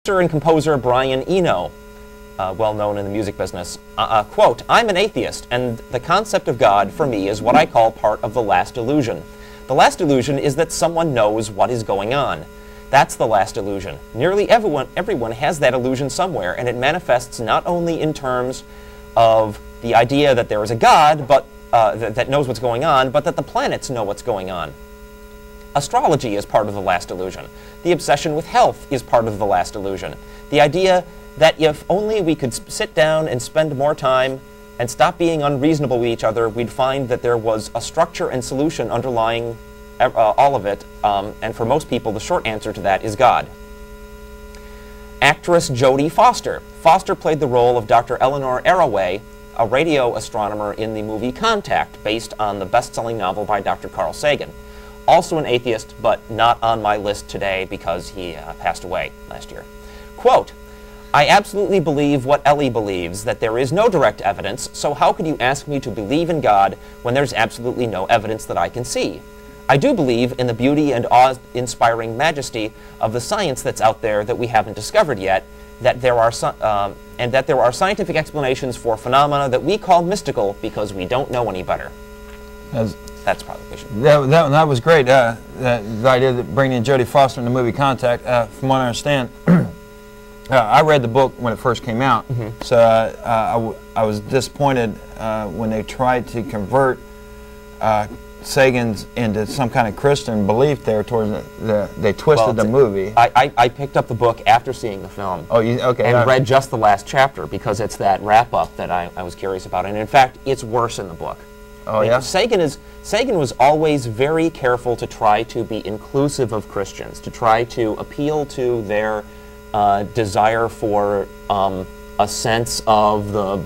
And composer Brian Eno, well known in the music business, quote, "I'm an atheist, and the concept of God for me is what I call part of the last illusion. The last illusion is that someone knows what is going on. That's the last illusion. Nearly everyone has that illusion somewhere, and it manifests not only in terms of the idea that there is a God, but that knows what's going on, but that the planets know what's going on. Astrology is part of the last illusion. The obsession with health is part of the last illusion. The idea that if only we could sit down and spend more time and stop being unreasonable with each other, we'd find that there was a structure and solution underlying all of it, and for most people, the short answer to that is God." Actress Jodie Foster. Foster played the role of Dr. Eleanor Arroway, a radio astronomer in the movie Contact, based on the best-selling novel by Dr. Carl Sagan. Also an atheist, but not on my list today because he passed away last year. Quote, "I absolutely believe what Ellie believes, that there is no direct evidence, so how could you ask me to believe in God when there's absolutely no evidence that I can see? I do believe in the beauty and awe-inspiring majesty of the science that's out there that we haven't discovered yet, that there are and that there are scientific explanations for phenomena that we call mystical because we don't know any better." That's probably what we should. That was great. The idea of bringing in Jodie Foster in the movie Contact, from what I understand, I read the book when it first came out, so I was disappointed when they tried to convert Sagan's into some kind of Christian belief there towards they twisted the movie. I picked up the book after seeing the film. Oh, okay. And read just the last chapter because it's that wrap-up that I was curious about. And in fact, it's worse in the book. Oh, yeah? Sagan was always very careful to try to be inclusive of Christians, to try to appeal to their desire for a sense of the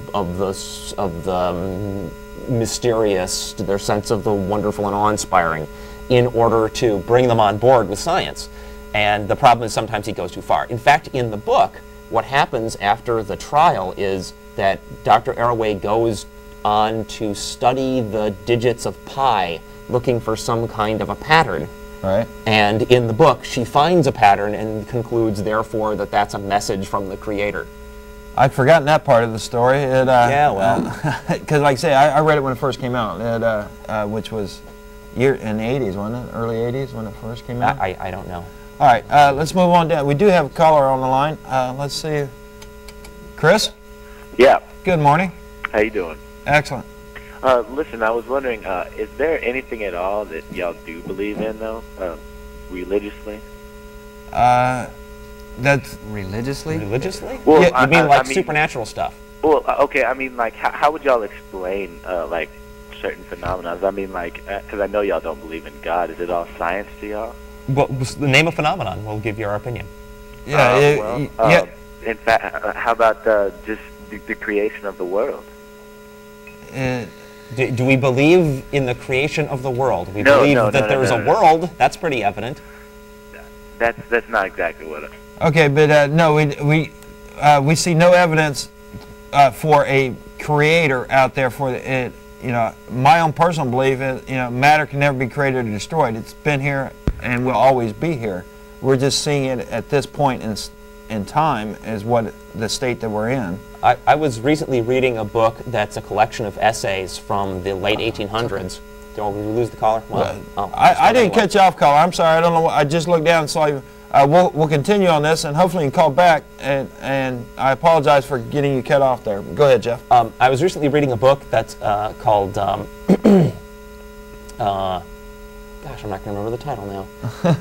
mysterious, their sense of the wonderful and awe-inspiring, in order to bring them on board with science. And the problem is sometimes he goes too far. In fact, in the book, what happens after the trial is that Dr. Arroway goes on to study the digits of pi, looking for some kind of a pattern. Right. And in the book, she finds a pattern and concludes, therefore, that that's a message from the Creator. I'd forgotten that part of the story. Yeah, well. Because like I say, I read it when it first came out, which was in the 80s, wasn't it? Early 80s when it first came out? I don't know. All right, let's move on down. We do have a caller on the line. Let's see. Chris? Yeah. Good morning. How you doing? Excellent. Listen, I was wondering, is there anything at all that y'all do believe in, though, religiously? That's religiously? Religiously? Well, yeah, you mean like supernatural stuff? Well, okay. I mean, like, how would y'all explain like certain phenomena? I mean, like, because I know y'all don't believe in God. Is it all science to y'all? Well, the name of phenomenon. We'll give you our opinion. Yeah. Yeah. In fact, how about just the creation of the world? Do we believe in the creation of the world? We No, believe no, that no, there is no, a no. world. That's pretty evident. That's not exactly what. Okay, but no, we see no evidence for a creator out there for it. You know, my own personal belief is, you know, matter can never be created or destroyed. It's been here and will always be here. We're just seeing it at this point in time as what the state that we're in. I was recently reading a book that's a collection of essays from the late 1800s. Did we lose the caller? Well, I didn't catch you off, caller. I'm sorry. I don't know. I just looked down and saw you. We'll continue on this, and hopefully you can call back. And I apologize for getting you cut off there. Go ahead, Jeff. I was recently reading a book that's called. Gosh, I'm not going to remember the title now.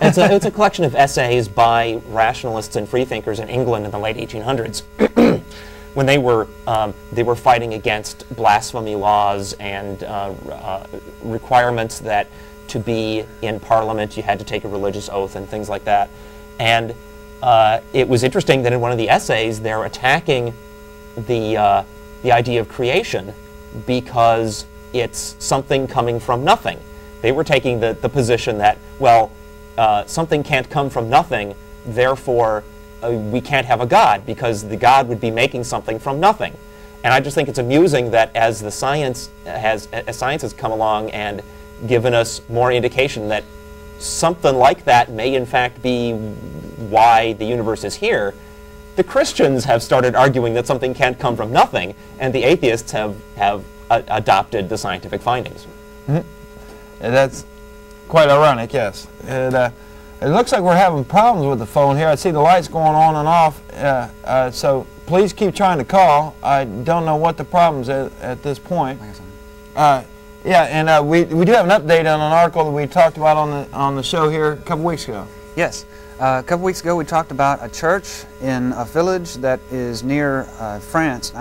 It's a collection of essays by rationalists and freethinkers in England in the late 1800s, when they were fighting against blasphemy laws and requirements that to be in Parliament you had to take a religious oath and things like that. And it was interesting that in one of the essays they're attacking the idea of creation because it's something coming from nothing. They were taking the position that, well, something can't come from nothing, therefore we can't have a God, because the God would be making something from nothing. And I just think it's amusing that as science has come along and given us more indication that something like that may in fact be why the universe is here, the Christians have started arguing that something can't come from nothing, and the atheists have adopted the scientific findings. And that's quite ironic, yes. It looks like we're having problems with the phone here. I see the lights going on and off, so please keep trying to call. I don't know what the problem's at this point. Yeah, and we do have an update on an article that we talked about on the show here a couple weeks ago. Yes. A couple weeks ago we talked about a church in a village that is near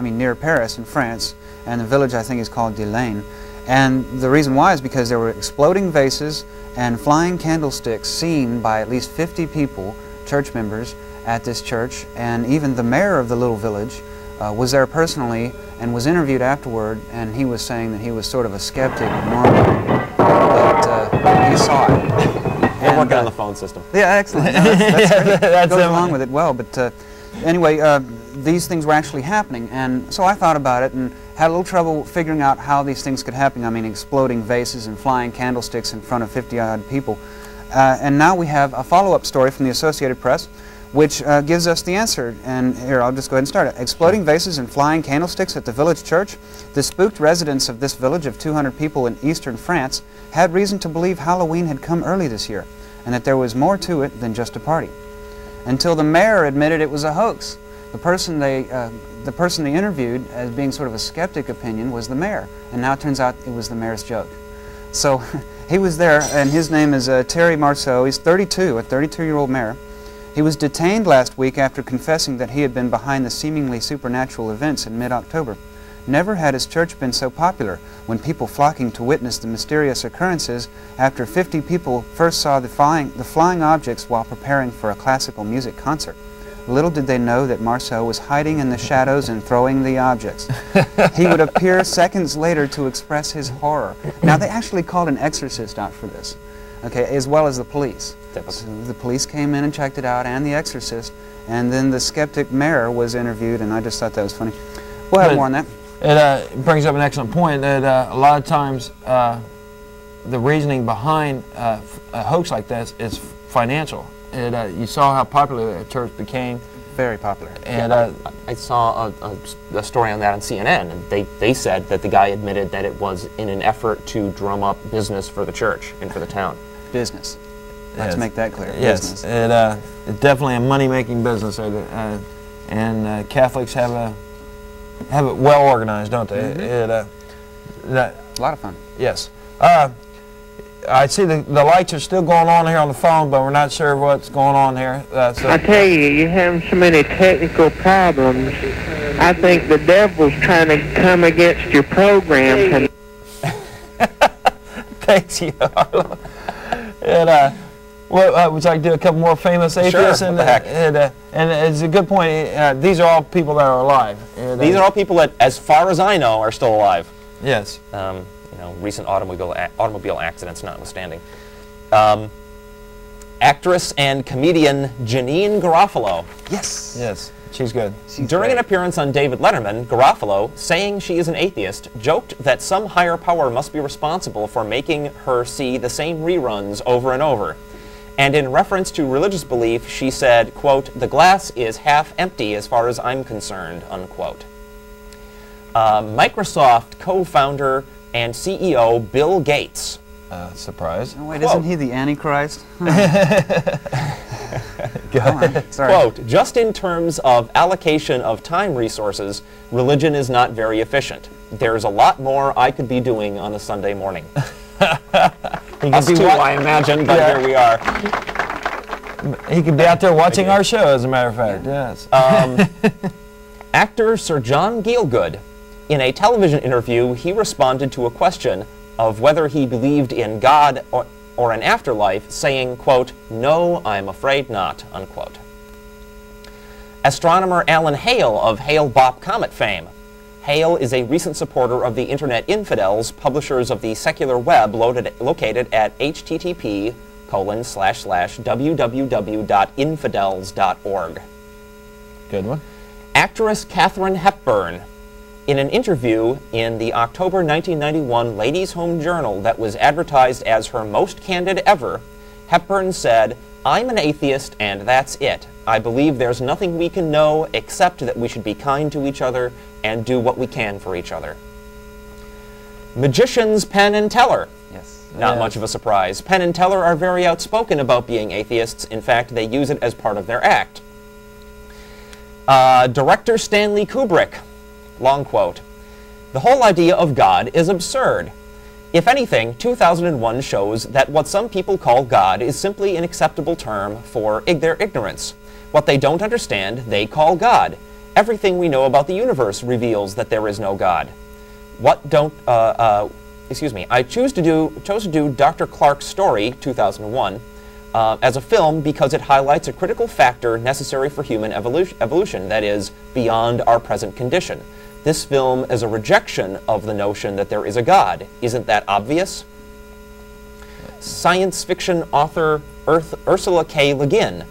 near Paris in France, and the village I think is called Duane. And the reason why is because there were exploding vases and flying candlesticks seen by at least 50 people, church members, at this church, and even the mayor of the little village was there personally and was interviewed afterward, and he was saying that he was sort of a skeptic normally, but he saw it. We're working on the phone system. Yeah, excellent. No, that's great. That goes along with it well. But anyway, these things were actually happening, and so I thought about it and had a little trouble figuring out how these things could happen. I mean, exploding vases and flying candlesticks in front of 50-odd people. And now we have a follow-up story from the Associated Press, which gives us the answer. And here, I'll just go ahead and start it. Exploding vases and flying candlesticks at the village church. The spooked residents of this village of 200 people in eastern France had reason to believe Halloween had come early this year, and that there was more to it than just a party. Until the mayor admitted it was a hoax. The person they interviewed as being sort of a skeptic opinion was the mayor, and now it turns out it was the mayor's joke. So he was there, and his name is Terry Marceau. He's 32, a 32-year-old mayor. He was detained last week after confessing that he had been behind the seemingly supernatural events in mid-October. Never had his church been so popular when people flocking to witness the mysterious occurrences after 50 people first saw the flying objects while preparing for a classical music concert. Little did they know that Marceau was hiding in the shadows and throwing the objects. He would appear seconds later to express his horror. Now, they actually called an exorcist out for this, okay, as well as the police. So the police came in and checked it out, and the exorcist, and then the skeptic mayor was interviewed, and I just thought that was funny. We'll have more on that. It brings up an excellent point that a lot of times the reasoning behind a hoax like this is financial. You saw how popular the church became. Very popular. And I saw a story on that on CNN, and they said that the guy admitted that it was in an effort to drum up business for the church and for the town. Business. Let's make that clear. Yes, business. It's definitely a money-making business, and Catholics have it well organized, don't they? Mm-hmm. A lot of fun. Yes. I see the lights are still going on here on the phone, but we're not sure what's going on here. So I tell you, you're having so many technical problems. I think the devil's trying to come against your program. Thanks, you. And would you like to do a couple more famous atheists? Sure, what the heck. And it's a good point. These are all people that are alive. These are all people that, as far as I know, are still alive. Yes. Recent automobile accidents notwithstanding. Actress and comedian Janeane Garofalo. Yes. Yes, she's good. During an appearance on David Letterman, Garofalo, saying she is an atheist, joked that some higher power must be responsible for making her see the same reruns over and over. And in reference to religious belief, she said, quote, "The glass is half empty as far as I'm concerned," unquote. Microsoft co-founder and CEO Bill Gates. Surprise. Oh, wait, isn't he the Antichrist? Go ahead. Sorry. Quote, "Just in terms of allocation of time resources, religion is not very efficient. There's a lot more I could be doing on a Sunday morning." Us too, I imagine, but here we are. He could be out there watching our show, as a matter of fact, yes. Actor Sir John Gielgud. In a television interview, he responded to a question of whether he believed in God or an afterlife, saying, quote, "No, I'm afraid not," unquote. Astronomer Alan Hale of Hale-Bopp comet fame. Hale is a recent supporter of the Internet Infidels, publishers of the secular web located at http://www.infidels.org. Good one. Actress Katharine Hepburn. In an interview in the October 1991 Ladies' Home Journal that was advertised as her most candid ever, Hepburn said, "I'm an atheist and that's it. I believe there's nothing we can know except that we should be kind to each other and do what we can for each other." Magicians Penn and Teller. Yes. Not much of a surprise. Penn and Teller are very outspoken about being atheists. In fact, they use it as part of their act. Director Stanley Kubrick, long quote, "The whole idea of God is absurd. If anything, 2001 shows that what some people call God is simply an acceptable term for their ignorance. What they don't understand, they call God. Everything we know about the universe reveals that there is no God. I chose to do Dr. Clarke's Story, 2001, as a film because it highlights a critical factor necessary for human evolution, that is, beyond our present condition. This film is a rejection of the notion that there is a God. Isn't that obvious?" Science fiction author Ursula K. Le Guin.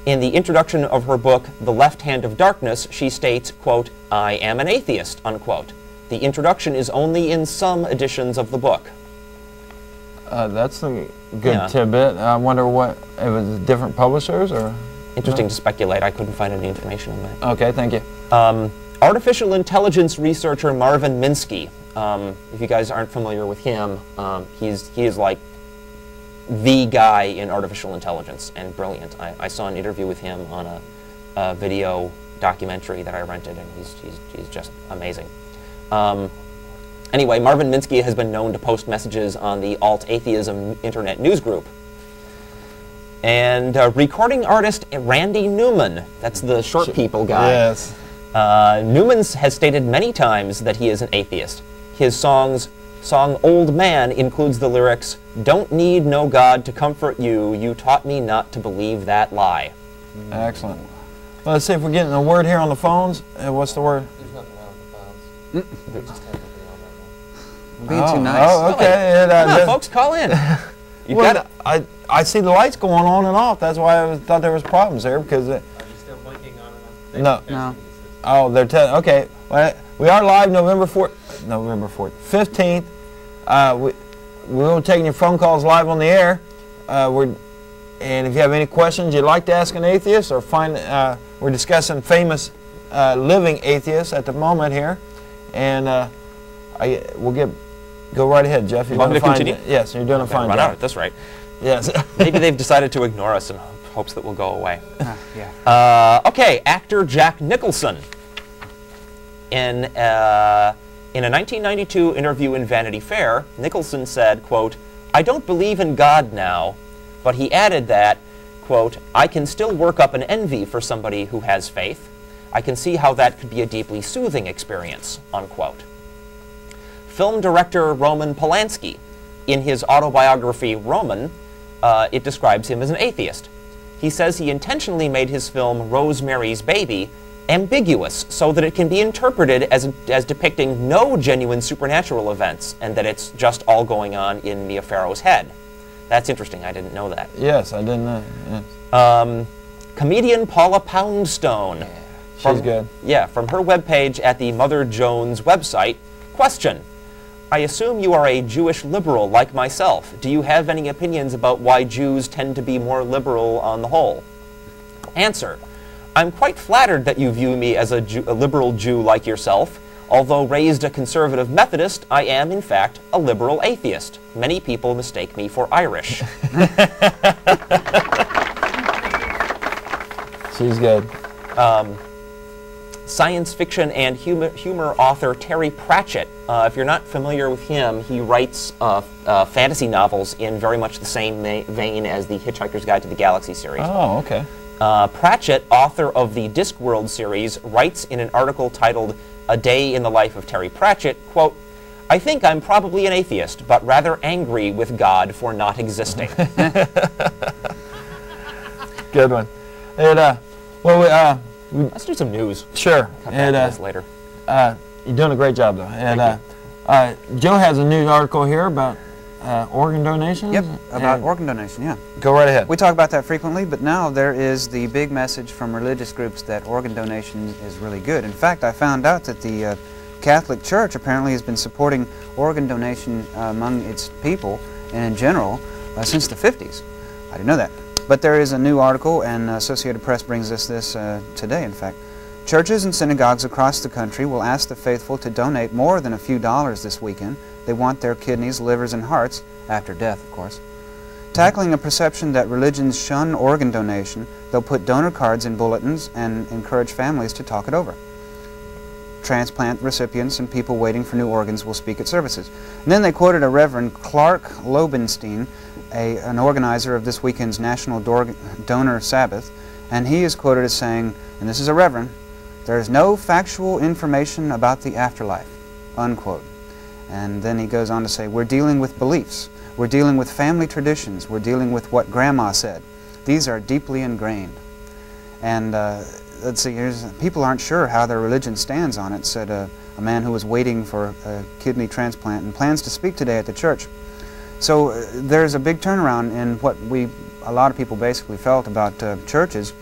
In the introduction of her book, The Left Hand of Darkness, she states, quote, "I am an atheist," unquote. The introduction is only in some editions of the book. That's a good tidbit. I wonder what, it was different publishers or? Interesting to speculate. I couldn't find any information on that. Okay, thank you. Artificial intelligence researcher Marvin Minsky. If you guys aren't familiar with him, he is like the guy in artificial intelligence and brilliant. I saw an interview with him on a video documentary that I rented, and he's just amazing. Anyway, Marvin Minsky has been known to post messages on the alt-atheism internet news group. And recording artist Randy Newman, that's the short people guy. Yes. Newman has stated many times that he is an atheist. His song Old Man includes the lyrics, "Don't need no God to comfort you, you taught me not to believe that lie." Excellent. Well, let's see if we're getting a word here on the phones. What's the word? There's nothing wrong with the files. They just have nothing on right now. Being too nice. Oh, okay. Come on, folks, call in. Well, I see the lights going on and off. That's why I thought there was problems there because. Are you still blinking on and off? No. Oh, they're telling. Okay, well, we are live November 15th. We're taking your phone calls live on the air. And if you have any questions you'd like to ask an atheist or we're discussing famous living atheists at the moment here, and go right ahead, Jeff. You want me to continue? Yes, you're doing a fine job. Run out at this rate. Yes. Maybe they've decided to ignore us in hopes that we'll go away. Yeah. Okay, actor Jack Nicholson. In a 1992 interview in Vanity Fair, Nicholson said, quote, "I don't believe in God now," but he added that, quote, "I can still work up an envy for somebody who has faith. I can see how that could be a deeply soothing experience," unquote. Film director Roman Polanski. In his autobiography, Roman, it describes him as an atheist. He says he intentionally made his film Rosemary's Baby ambiguous so that it can be interpreted as depicting no genuine supernatural events and that it's just all going on in Mia Farrow's head. That's interesting. I didn't know that. Yes, I didn't know. Yes. Comedian Paula Poundstone. She's good. Yeah, from her webpage at the Mother Jones website. Question. I assume you are a Jewish liberal like myself. Do you have any opinions about why Jews tend to be more liberal on the whole? Answer. I'm quite flattered that you view me as a liberal Jew like yourself. Although raised a conservative Methodist, I am, in fact, a liberal atheist. Many people mistake me for Irish. She's good. Science fiction and humor author Terry Pratchett. If you're not familiar with him, he writes fantasy novels in very much the same vein as the Hitchhiker's Guide to the Galaxy series. Oh, okay. Pratchett, author of the Discworld series, writes in an article titled A Day in the Life of Terry Pratchett, quote, I think I'm probably an atheist, but rather angry with God for not existing. Good one. And, let's do some news. Sure. Come back to this later. You're doing a great job, though. And Joe has a news article here about organ donation. Yep, about organ donation, yeah. Go right ahead. We talk about that frequently, but now there is the big message from religious groups that organ donation is really good. In fact, I found out that the Catholic Church apparently has been supporting organ donation among its people and in general since the 50s. I didn't know that. But there is a new article, and Associated Press brings us this today, in fact. Churches and synagogues across the country will ask the faithful to donate more than a few dollars this weekend. They want their kidneys, livers, and hearts, after death, of course. Tackling a perception that religions shun organ donation, they'll put donor cards in bulletins and encourage families to talk it over. Transplant recipients and people waiting for new organs will speak at services. And then they quoted a Reverend Clark Lobenstein, an organizer of this weekend's National Donor Sabbath, and he is quoted as saying, and this is a reverend, "There is no factual information about the afterlife," unquote. And then he goes on to say, "We're dealing with beliefs. We're dealing with family traditions. We're dealing with what Grandma said. These are deeply ingrained." And let's see, people aren't sure how their religion stands on it, said a man who was waiting for a kidney transplant and plans to speak today at the church. So there's a big turnaround in what a lot of people basically felt about churches,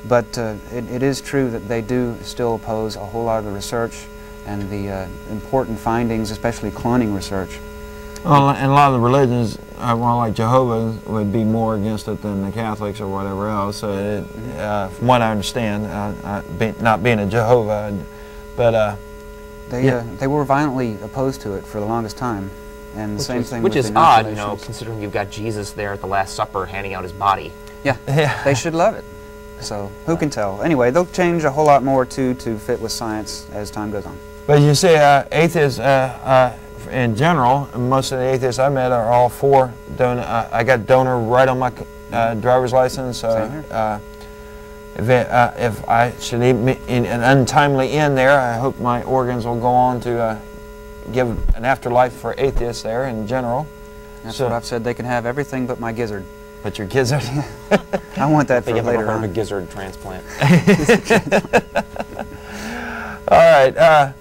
but it is true that they do still oppose a whole lot of the research and the important findings, especially cloning research. Well, and a lot of the religions, well, like Jehovah, would be more against it than the Catholics or whatever else. So from what I understand, not being a Jehovah, but they were violently opposed to it for the longest time, and the same thing. Which with is the odd, you know, inoculations. considering you've got Jesus there at the Last Supper handing out his body. Yeah, they should love it. So who can tell? Anyway, they'll change a whole lot more too to fit with science as time goes on. But you see, atheists in general, most of the atheists I met are all for donor. I got donor right on my driver's license. If I should in an untimely end there, I hope my organs will go on to give an afterlife for atheists there in general. That's what I've said. They can have everything but my gizzard. But your gizzard? I want that for They give later them on. a gizzard transplant. All right.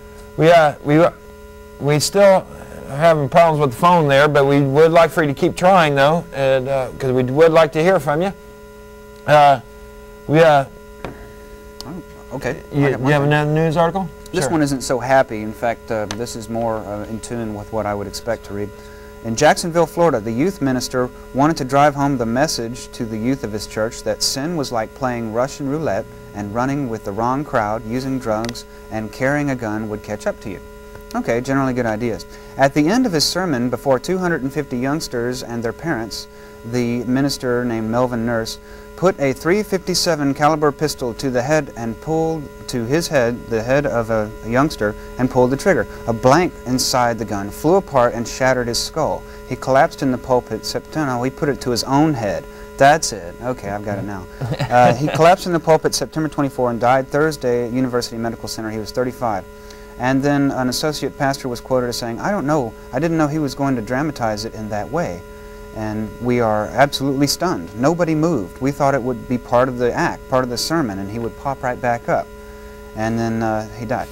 We still are having problems with the phone there, but we would like for you to keep trying, though, because we would like to hear from you. Okay. You have another news article? This Sure. one isn't so happy. In fact, this is more in tune with what I would expect to read. In Jacksonville, Florida, the youth minister wanted to drive home the message to the youth of his church that sin was like playing Russian roulette and running with the wrong crowd, using drugs, and carrying a gun would catch up to you. Okay, generally good ideas. At the end of his sermon before 250 youngsters and their parents, the minister named Melvin Nurse put a .357 caliber pistol to the head and pulled to his head, the head of a youngster, and pulled the trigger. A blank inside the gun flew apart and shattered his skull. He collapsed in the pulpit. No, he put it to his own head. That's it. Okay, I've got it now. He collapsed in the pulpit September 24 and died Thursday at University Medical Center. He was 35. And then an associate pastor was quoted as saying, "I don't know. I didn't know he was going to dramatize it in that way." And we are absolutely stunned. Nobody moved. We thought it would be part of the act, part of the sermon, and he would pop right back up. And then he died.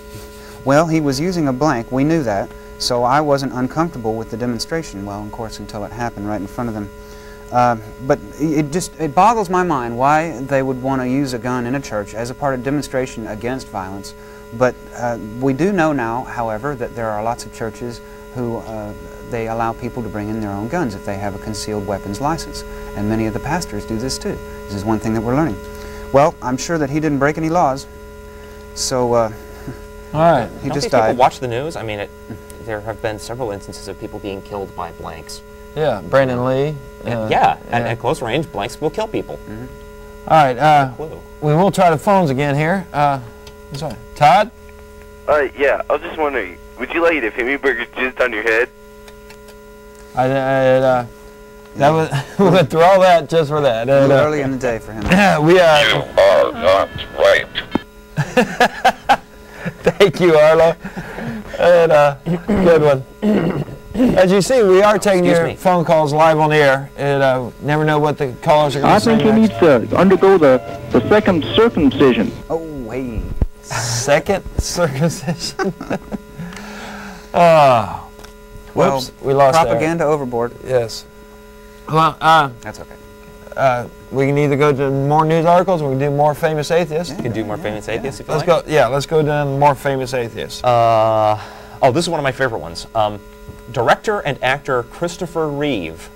Well, he was using a blank. We knew that. So I wasn't uncomfortable with the demonstration. Well, of course, until it happened right in front of them. But it boggles my mind why they would want to use a gun in a church as a part of demonstration against violence. But we do know now, however, that there are lots of churches who they allow people to bring in their own guns if they have a concealed weapons license. And many of the pastors do this too. This is one thing that we're learning. Well, I'm sure that he didn't break any laws. So all right. He Don't just these died. people watch the news? I mean, there have been several instances of people being killed by blanks. Yeah, Brandon Lee. At close range, blanks will kill people. All right. Clue. We will try the phones again here. Sorry. Todd? Yeah, I was just wondering, would you like it if Himmelberger jizzed on your head? That was we went through all that just for that. A little early in the day for him. We are. You are not right. Thank you, Arlo. And good one. As you see, we are taking your phone calls live on the air, and never know what the callers are going to say. I think he needs to undergo the second circumcision. Oh, hey. Second circumcision. Well, whoops, we lost propaganda overboard. Yes. Well, That's okay. we can either go to more news articles or we can do more famous atheists. You can do more famous atheists if you Let's like. go. Yeah, let's go down more famous atheists. This is one of my favorite ones. Director and actor Christopher Reeve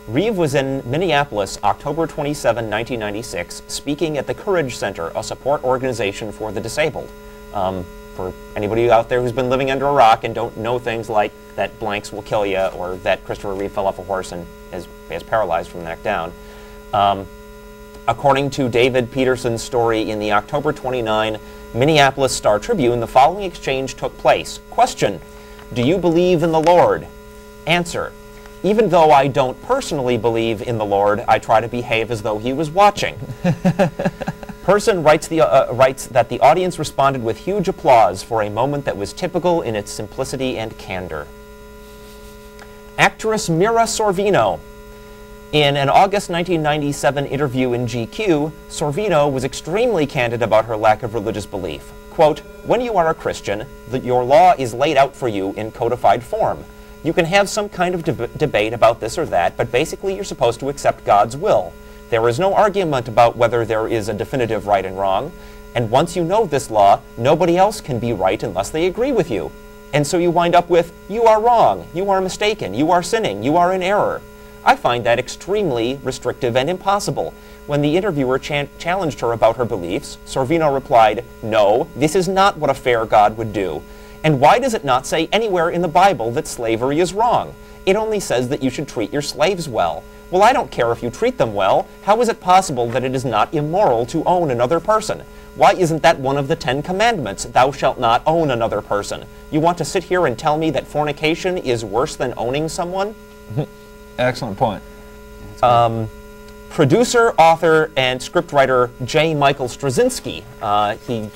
Reeve was in Minneapolis, October 27, 1996, speaking at the Courage Center, a support organization for the disabled. For anybody out there who's been living under a rock and don't know things like that blanks will kill you, or that Christopher Reeve fell off a horse and is paralyzed from the neck down. According to David Peterson's story in the October 29 Minneapolis Star-Tribune, the following exchange took place. Question: do you believe in the Lord? Answer: even though I don't personally believe in the Lord, I try to behave as though he was watching. Person writes that the audience responded with huge applause for a moment that was typical in its simplicity and candor. Actress Mira Sorvino. In an August 1997 interview in GQ, Sorvino was extremely candid about her lack of religious belief. Quote, when you are a Christian, your law is laid out for you in codified form. You can have some kind of debate about this or that, but basically you're supposed to accept God's will. There is no argument about whether there is a definitive right and wrong, and once you know this law, nobody else can be right unless they agree with you. And so you wind up with, you are wrong, you are mistaken, you are sinning, you are in error. I find that extremely restrictive and impossible. When the interviewer challenged her about her beliefs, Sorvino replied, no, this is not what a fair God would do. And why does it not say anywhere in the Bible that slavery is wrong? It only says that you should treat your slaves well. Well, I don't care if you treat them well. How is it possible that it is not immoral to own another person? Why isn't that one of the 10 commandments? Thou shalt not own another person. You want to sit here and tell me that fornication is worse than owning someone? Excellent point. Producer, author, and scriptwriter J. Michael Straczynski. He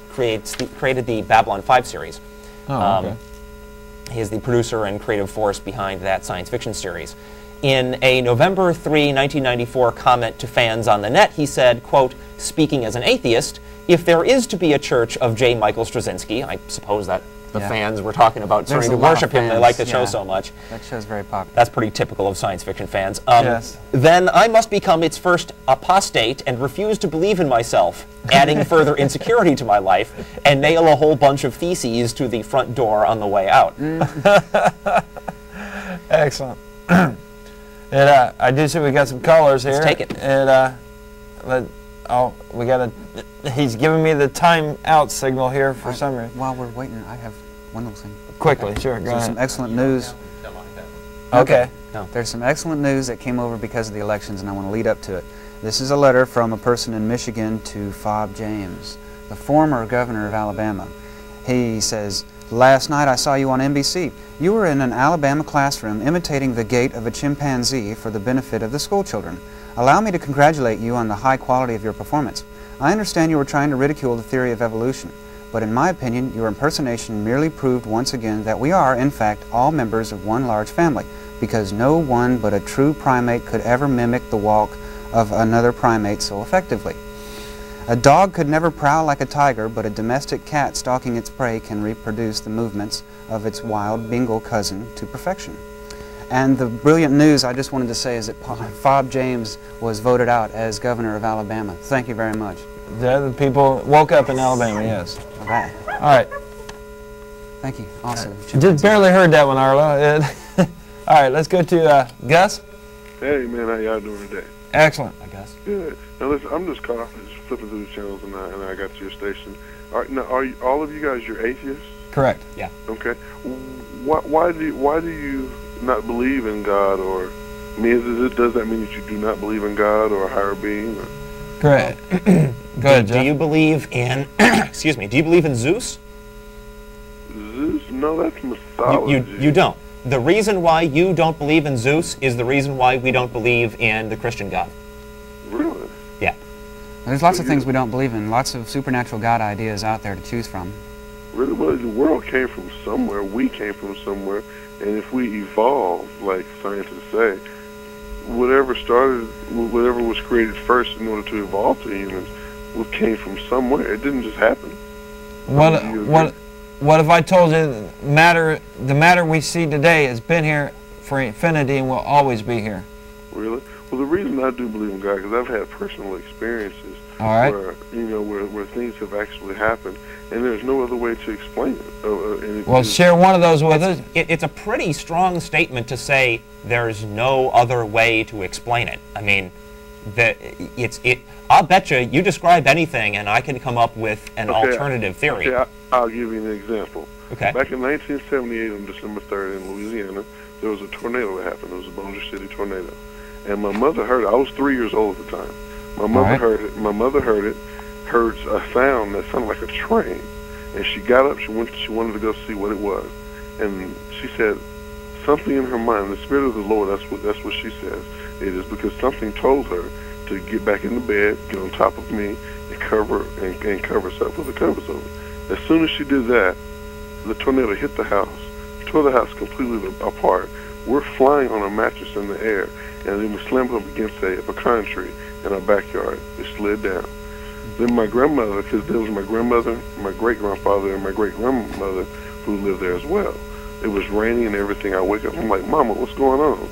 created the Babylon 5 series. Oh, okay. He is the producer and creative force behind that science fiction series. In a November 3, 1994 comment to fans on the net, he said, quote, speaking as an atheist, if there is to be a church of J. Michael Straczynski, I suppose that the fans were talking about starting to worship him, they like the show so much. That show's very popular. That's pretty typical of science fiction fans. Yes. Then I must become its first apostate and refuse to believe in myself, adding further insecurity to my life, and nail a whole bunch of theses to the front door on the way out. Excellent. And I do see we got some callers here. Let's take it. And we got a. He's giving me the time out signal here for some reason. While we're waiting, I have one little thing. Quickly, sure. Go There's ahead. some excellent news. Okay. No. There's some excellent news that came over because of the elections, and I want to lead up to it. This is a letter from a person in Michigan to Fob James, the former governor of Alabama. He says, last night I saw you on NBC. You were in an Alabama classroom imitating the gait of a chimpanzee for the benefit of the school children. Allow me to congratulate you on the high quality of your performance. I understand you were trying to ridicule the theory of evolution, but in my opinion, your impersonation merely proved once again that we are, in fact, all members of one large family, because no one but a true primate could ever mimic the walk of another primate so effectively. A dog could never prowl like a tiger, but a domestic cat stalking its prey can reproduce the movements of its wild Bengal cousin to perfection. And the brilliant news I just wanted to say is that Fob James was voted out as governor of Alabama. Thank you very much. The people woke up in Alabama, yes. All right. All right. Thank you. Also, Just barely heard that one, Arlo. All right, let's go to Gus. Hey, man, how y'all doing today? Excellent, I guess. Good. Now, listen, I'm just caught up just flipping through the channels, and I got to your station. Are all of you guys, you're atheists? Correct. Yeah. Okay. Why do you not believe in God, or I mean, does that mean that you do not believe in God or a higher being? Or? Correct. Go ahead, Jeff. Do you believe in, excuse me, do you believe in Zeus? Zeus? No, that's mythology. You don't. The reason why you don't believe in Zeus is the reason why we don't believe in the Christian God. Really? Yeah. There's lots of things we don't believe in, lots of supernatural God ideas out there to choose from. Really? Well, the world came from somewhere. We came from somewhere. And if we evolve, like scientists say, whatever was created first in order to evolve to humans, came from somewhere. It didn't just happen. What if I told you the matter we see today has been here for infinity and will always be here? Really? Well, the reason I do believe in God, because I've had personal experiences All right. Where, you know, where things have actually happened, and there's no other way to explain it. Well, share one of those with us. It's a pretty strong statement to say there's no other way to explain it. I mean, I'll bet you describe anything, and I can come up with an alternative theory. Okay, I'll give you an example. Okay. Back in 1978, on December 3rd in Louisiana, there was a tornado that happened. It was a Bossier City tornado. And my mother heard it. I was 3 years old at the time. My mother heard it. My mother heard a sound that sounded like a train. And she got up. She wanted to go see what it was. And she said, something in her mind, the Spirit of the Lord, that's what she says. It is because something told her to get back in the bed, get on top of me, and cover herself with the covers over. As soon as she did that, the tornado hit the house, tore the house completely apart. We're flying on a mattress in the air, and then we slammed up against a pecan tree in our backyard. It slid down. Then my grandmother, because there was my grandmother, my great-grandfather, and my great-grandmother who lived there as well. It was raining and everything. I wake up, I'm like, Mama, what's going on?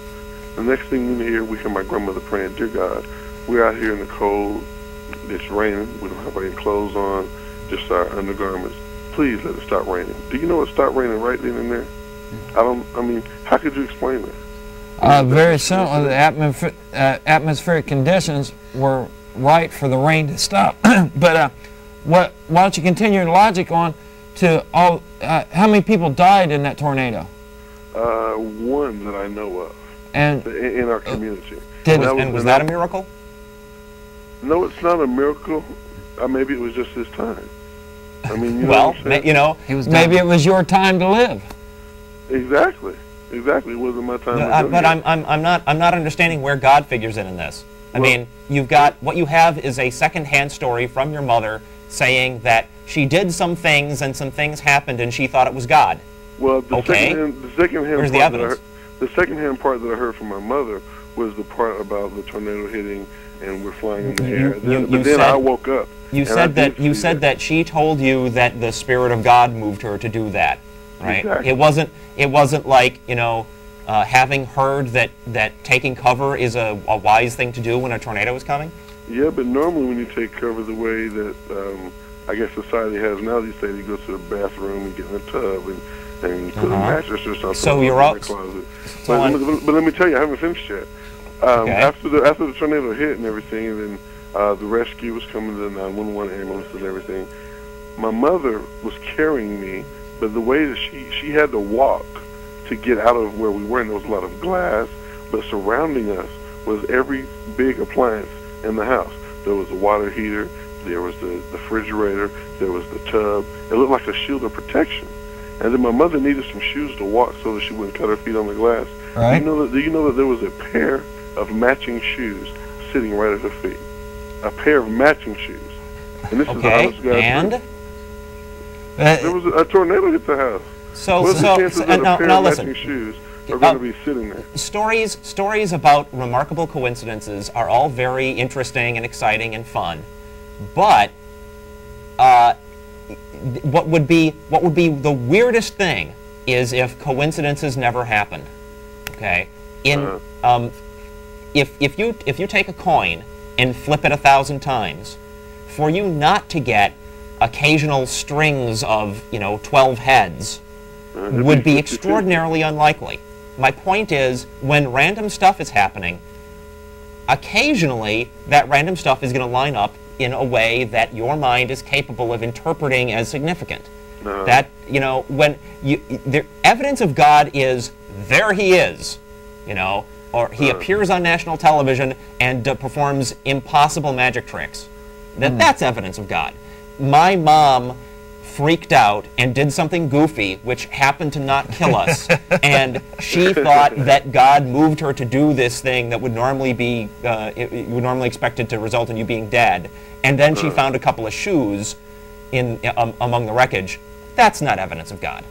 The next thing we hear my grandmother praying, dear God, we're out here in the cold. It's raining. We don't have any clothes on, just our undergarments. Please let it stop raining. Do you know it stopped raining right then and there? I mean, how could you explain that? Very simple. The atmospheric conditions were right for the rain to stop. But why don't you continue your logic on to all? How many people died in that tornado? One that I know of. And in our community. Was that a miracle? No, it's not a miracle. Maybe it was just his time. I mean, maybe it was your time to live. Exactly. It wasn't my time. But I'm not understanding where God figures in this. I mean, what you have is a second-hand story from your mother saying that she did some things and some things happened and she thought it was God. Well, the second-hand part that I heard from my mother was the part about the tornado hitting and we're flying in the air. But then I woke up. You said that she told you that the Spirit of God moved her to do that, right? Exactly. It wasn't like, having heard that taking cover is a wise thing to do when a tornado is coming. Yeah, but normally when you take cover the way that I guess society has now these days, you go to the bathroom and get in a tub and put a mattress or something. So you're out. But let me tell you, I haven't finished yet. After the tornado hit and everything, and then the rescue was coming, to the 911 ambulance and everything. My mother was carrying me, but the way that she had to walk to get out of where we were, and there was a lot of glass, but surrounding us was every big appliance in the house. There was a water heater, there was the refrigerator, there was the tub. It looked like a shield of protection. And then my mother needed some shoes to walk so that she wouldn't cut her feet on the glass. Right. Do you know that there was a pair of matching shoes sitting right at her feet? A pair of matching shoes. And this is the honest guy's and? There was a tornado hit the house. What's the chances that a pair of matching shoes are going to be sitting there? Stories about remarkable coincidences are all very interesting and exciting and fun, but what would be the weirdest thing is if coincidences never happened. Okay, if you take a coin and flip it 1,000 times, for you not to get occasional strings of 12 heads would be extraordinarily unlikely. My point is, when random stuff is happening, occasionally that random stuff is going to line up in a way that your mind is capable of interpreting as significant. That, when the evidence of God is, there he is, or he appears on national television and performs impossible magic tricks. That's evidence of God. My mom freaked out and did something goofy, which happened to not kill us, and she thought that God moved her to do this thing that would normally be, expected to result in you being dead, and then she found a couple of shoes among the wreckage. That's not evidence of God.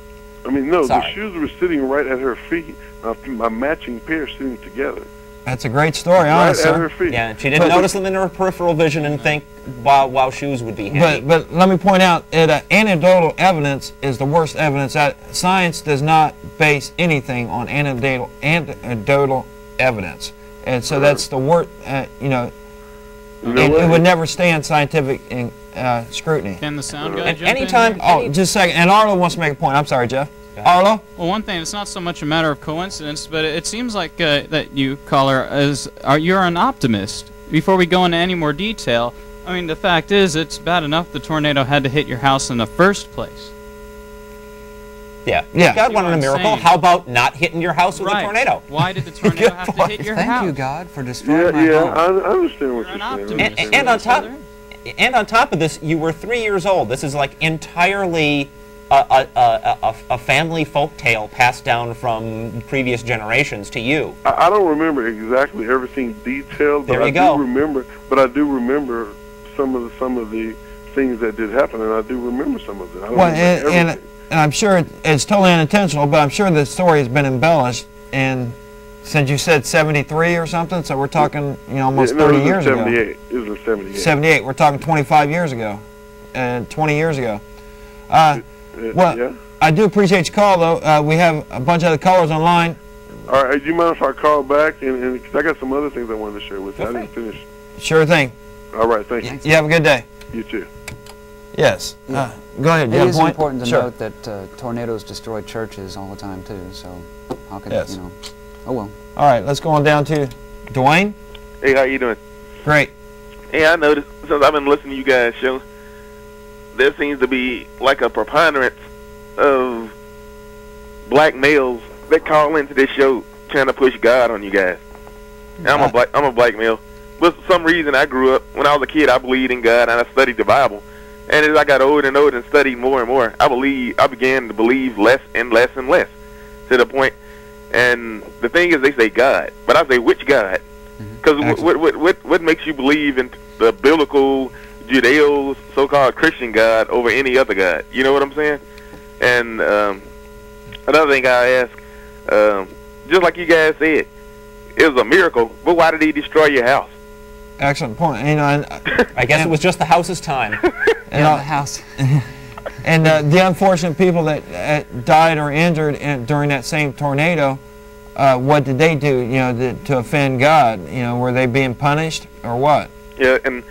I mean, no, the shoes were sitting right at her feet, a matching pair sitting together. That's a great story, honestly. Right at her feet. Yeah, she didn't notice them in her peripheral vision and think, wow, shoes would be handy. But let me point out that anecdotal evidence is the worst evidence. Science does not base anything on anecdotal evidence, and so that's the worst. It would never stand scientific scrutiny. Can the sound guy jump anytime, in? Oh, just a second. And Arlo wants to make a point. I'm sorry, Jeff. Arlo? Well, one thing, it's not so much a matter of coincidence, but it seems like that you, caller, you're an optimist. Before we go into any more detail, I mean, the fact is, it's bad enough the tornado had to hit your house in the first place. Yeah. Yeah. God wanted a miracle. Insane. How about not hitting your house with a tornado? Why did the tornado have to hit your house? Thank you, God, for destroying my home. I understand what You're an you're saying. optimist. And on top of this, you were 3 years old. This is like entirely a family folk tale passed down from previous generations to you. I don't remember exactly everything detailed, but I do remember some of the things that did happen, and I do remember some of it. I don't remember everything. And I'm sure it's totally unintentional, but I'm sure the story has been embellished. And since you said 73 or something, so we're talking, almost 30 years ago. 78. It was in 78. 78. We're talking 25 years ago, 20 years ago. Well, yeah. I do appreciate your call, though. We have a bunch of other callers online. All right. Do you mind if I call back? And cause I got some other things I wanted to share with you. I didn't finish. Sure thing. All right. Thank you. You have a good day. You too. Yes. Yeah. Go ahead. It is point? important to Sure. note that tornadoes destroy churches all the time too. So how could Yes. Oh well. All right. Let's go on down to Duane. Hey, how you doing? Great. Hey, I noticed since I've been listening to you guys' show, there seems to be like a preponderance of black males that call into this show trying to push God on you guys. And I'm a black male. But for some reason, I grew up, when I was a kid, I believed in God and I studied the Bible. And as I got older and older and studied more and more, I began to believe less and less and less, to the point. And the thing is, they say God, but I say which God? Because what makes you believe in the biblical Judeo so-called Christian God over any other God? You know what I'm saying? And another thing I ask, just like you guys said, it was a miracle, but why did he destroy your house? Excellent point. And, I guess it was just the house's time. And the house. And the unfortunate people that died or injured during that same tornado, what did they do? To offend God? Were they being punished or what? Yeah, and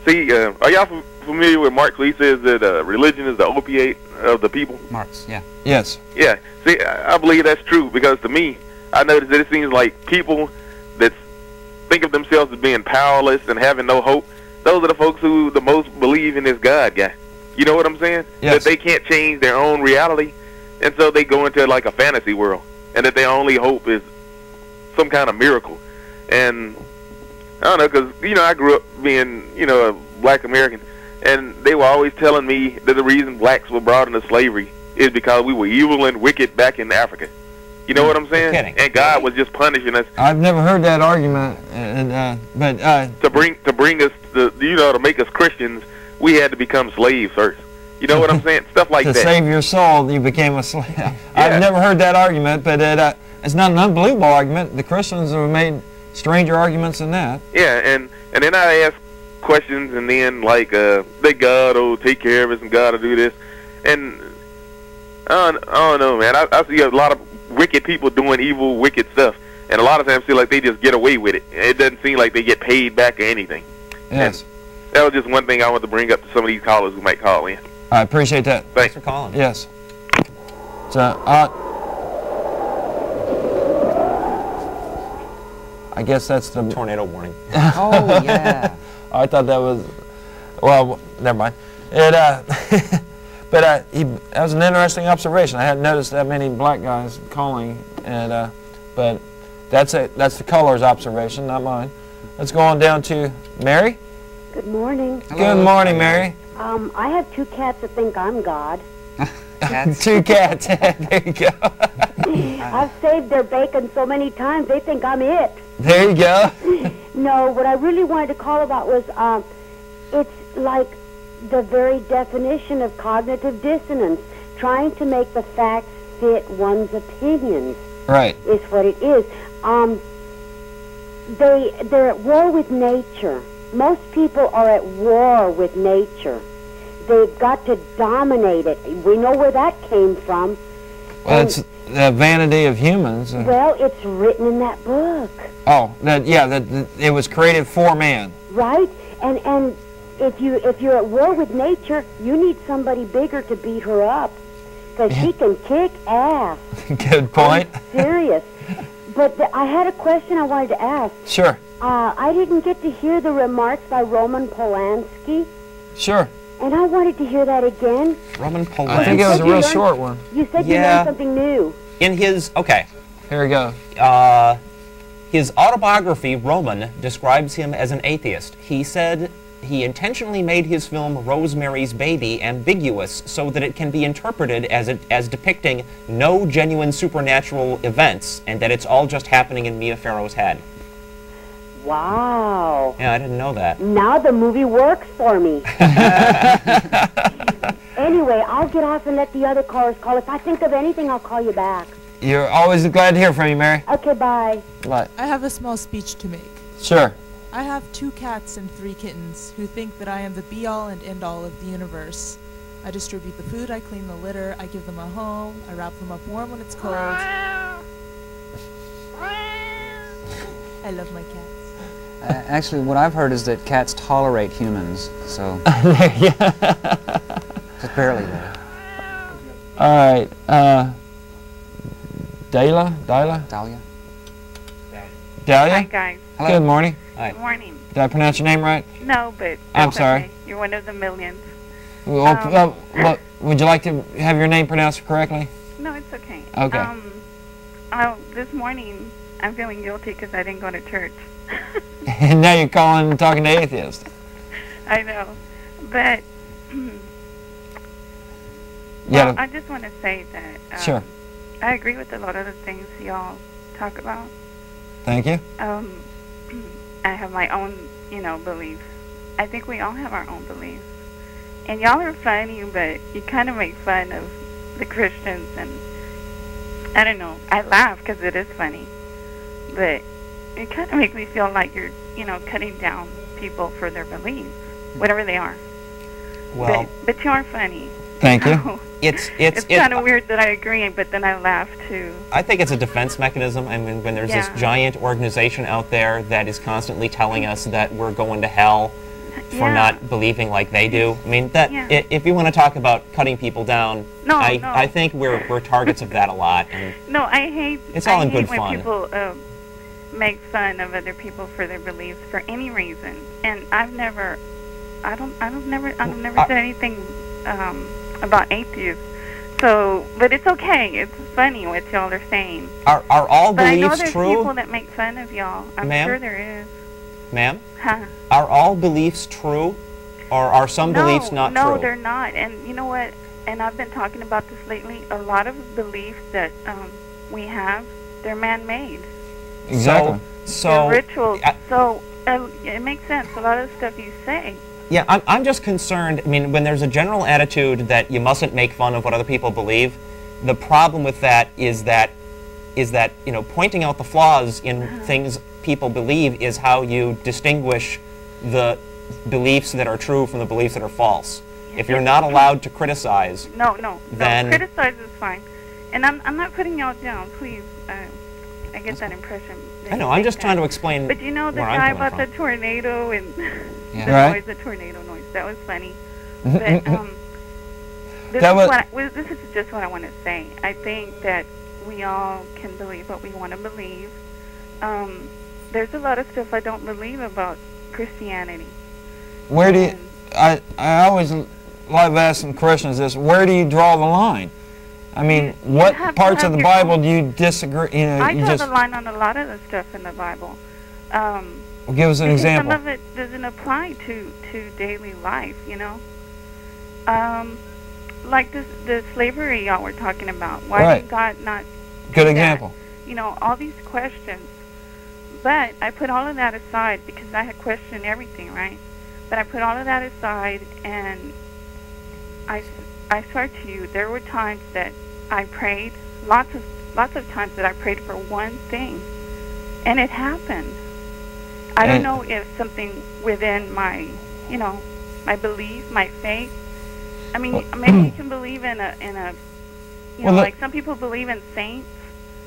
see, are y'all familiar with Marx? He says that religion is the opiate of the people. Marx, yeah. Yes. Yeah. See, I believe that's true because to me, I noticed that it seems like people that think of themselves as being powerless and having no hope, those are the folks who the most believe in this God guy. You know what I'm saying? Yes. That they can't change their own reality, and so they go into like a fantasy world, and that their only hope is some kind of miracle. And I don't know, because, I grew up being, a black American, and they were always telling me that the reason blacks were brought into slavery is because we were evil and wicked back in Africa. You know what I'm saying? And God was just punishing us. I've never heard that argument, but to bring us, to make us Christians, we had to become slaves first. You know what I'm saying? Stuff like to that. To save your soul, you became a slave. Yeah. I've never heard that argument, but it's not an unbelievable argument. The Christians have made stranger arguments than that. Yeah, and then I ask questions, and then like that God will take care of us, and God will do this, and I don't know, man. I see a lot of wicked people doing evil, wicked stuff, and a lot of times I feel like they just get away with it. It doesn't seem like they get paid back or anything. Yes. And that was just one thing I want to bring up to some of these callers who might call in. I appreciate that. Thanks for calling. Yes. So, I guess that's the tornado warning. Oh yeah. I thought that was, well, never mind. It but that was an interesting observation. I hadn't noticed that many black guys calling, and but that's the caller's observation, not mine. Let's go on down to Mary. Good morning. Hello. Good morning, Mary. I have two cats that think I'm God. Two cats. There you go. I've saved their bacon so many times, they think I'm it. There you go. No, what I really wanted to call about was it's like the very definition of cognitive dissonance, trying to make the facts fit one's opinions. Right. Is what it is. They're at war with nature. Most people are at war with nature. They've got to dominate it. We know where that came from. Well, it's the vanity of humans. Well, it's written in that book. Oh, that it was created for man. Right? And if you're at war with nature, you need somebody bigger to beat her up, because she can kick ass. Good point. I'm serious. But I had a question I wanted to ask. Sure. I didn't get to hear the remarks by Roman Polanski. Sure. And I wanted to hear that again. Roman Polanski. I think it was a real short one. You said you learned something new. In his, okay. Here we go. His autobiography, Roman, describes him as an atheist. He said he intentionally made his film Rosemary's Baby ambiguous so that it can be interpreted as depicting no genuine supernatural events, and that it's all just happening in Mia Farrow's head. Wow. Yeah, I didn't know that. Now the movie works for me. Anyway, I'll get off and let the other callers call. If I think of anything, I'll call you back. You're always glad to hear from you, Mary. Okay, bye. Bye. I have a small speech to make. Sure. I have 2 cats and 3 kittens who think that I am the be-all and end-all of the universe. I distribute the food, I clean the litter, I give them a home, I wrap them up warm when it's cold. I love my cats. Actually, what I've heard is that cats tolerate humans, so... Just barely, though. All right. Dahlia? Dahlia. Dahlia? Hi, guys. Hello. Good morning. Hi. Good morning. Did I pronounce your name right? No, but I'm that's sorry. okay. You're one of the millions. Well, would you like to have your name pronounced correctly? No, it's okay. Okay. This morning, I'm feeling guilty because I didn't go to church. And now you're calling and talking to atheists. I know, but Yeah. I just want to say that Sure. I agree with a lot of the things y'all talk about. Thank you. I have my own, beliefs. I think we all have our own beliefs. And y'all are funny, but you kind of make fun of the Christians, and I don't know. I laugh because it is funny, but it kind of makes me feel like you're, cutting down people for their beliefs, whatever they are. Well, but you are funny. Thank you. So it's kind of weird that I agree, but then I laugh too. I think it's a defense mechanism. I mean, when there's this giant organization out there that is constantly telling us that we're going to hell for not believing like they do. I mean, if you want to talk about cutting people down, I think we're targets of that a lot. And no, I hate. It's all in good when fun. People make fun of other people for their beliefs for any reason, and I've never said anything about atheists. So, but it's okay. It's funny what y'all are saying. Are all but beliefs I know there's true? people that make fun of y'all. I'm sure there is. Ma'am? Huh? Are all beliefs true, or are some beliefs not true? No, they're not. And you know what? And I've been talking about this lately. A lot of beliefs that we have, they're man-made. Exactly. So they're rituals. It makes sense. A lot of the stuff you say. Yeah, I'm just concerned. I mean, when there's a general attitude that you mustn't make fun of what other people believe, the problem with that is that pointing out the flaws in things people believe is how you distinguish the beliefs that are true from the beliefs that are false. If you're not allowed to criticize, then criticize is fine. And I'm not putting y'all down, please. I get that impression. I know. I'm just trying to explain. But you know the where guy I'm coming about the from. tornado and the tornado noise. That was funny. But this is just what I want to say. I think that we all can believe what we want to believe. There's a lot of stuff I don't believe about Christianity. Where do you? I always love asking questions. Where do you draw the line? I mean, what parts of the Bible do you disagree? I draw the line on a lot of the stuff in the Bible. Give us an example. Some of it doesn't apply to daily life, like the slavery y'all were talking about. Why did God not? Good example. All these questions. But I put all of that aside because I had questioned everything, right? But I put all of that aside, and I swear to you, there were times that I prayed, lots of times that I prayed for one thing, and it happened. I don't know if something within my, my belief, my faith. I mean, maybe you can believe in a, like some people believe in saints.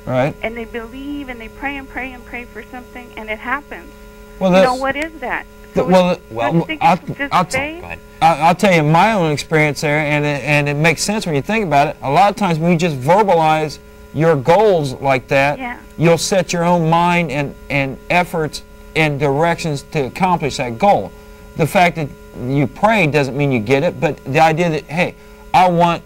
Right. And they believe and they pray and pray and pray for something, and it happens. Well, what is that? Well, you think it's just faith? Go ahead. I'll tell you my own experience there, and it makes sense when you think about it. A lot of times when you just verbalize your goals like that, you'll set your own mind and efforts and directions to accomplish that goal. The fact that you pray doesn't mean you get it, but the idea that, hey, I want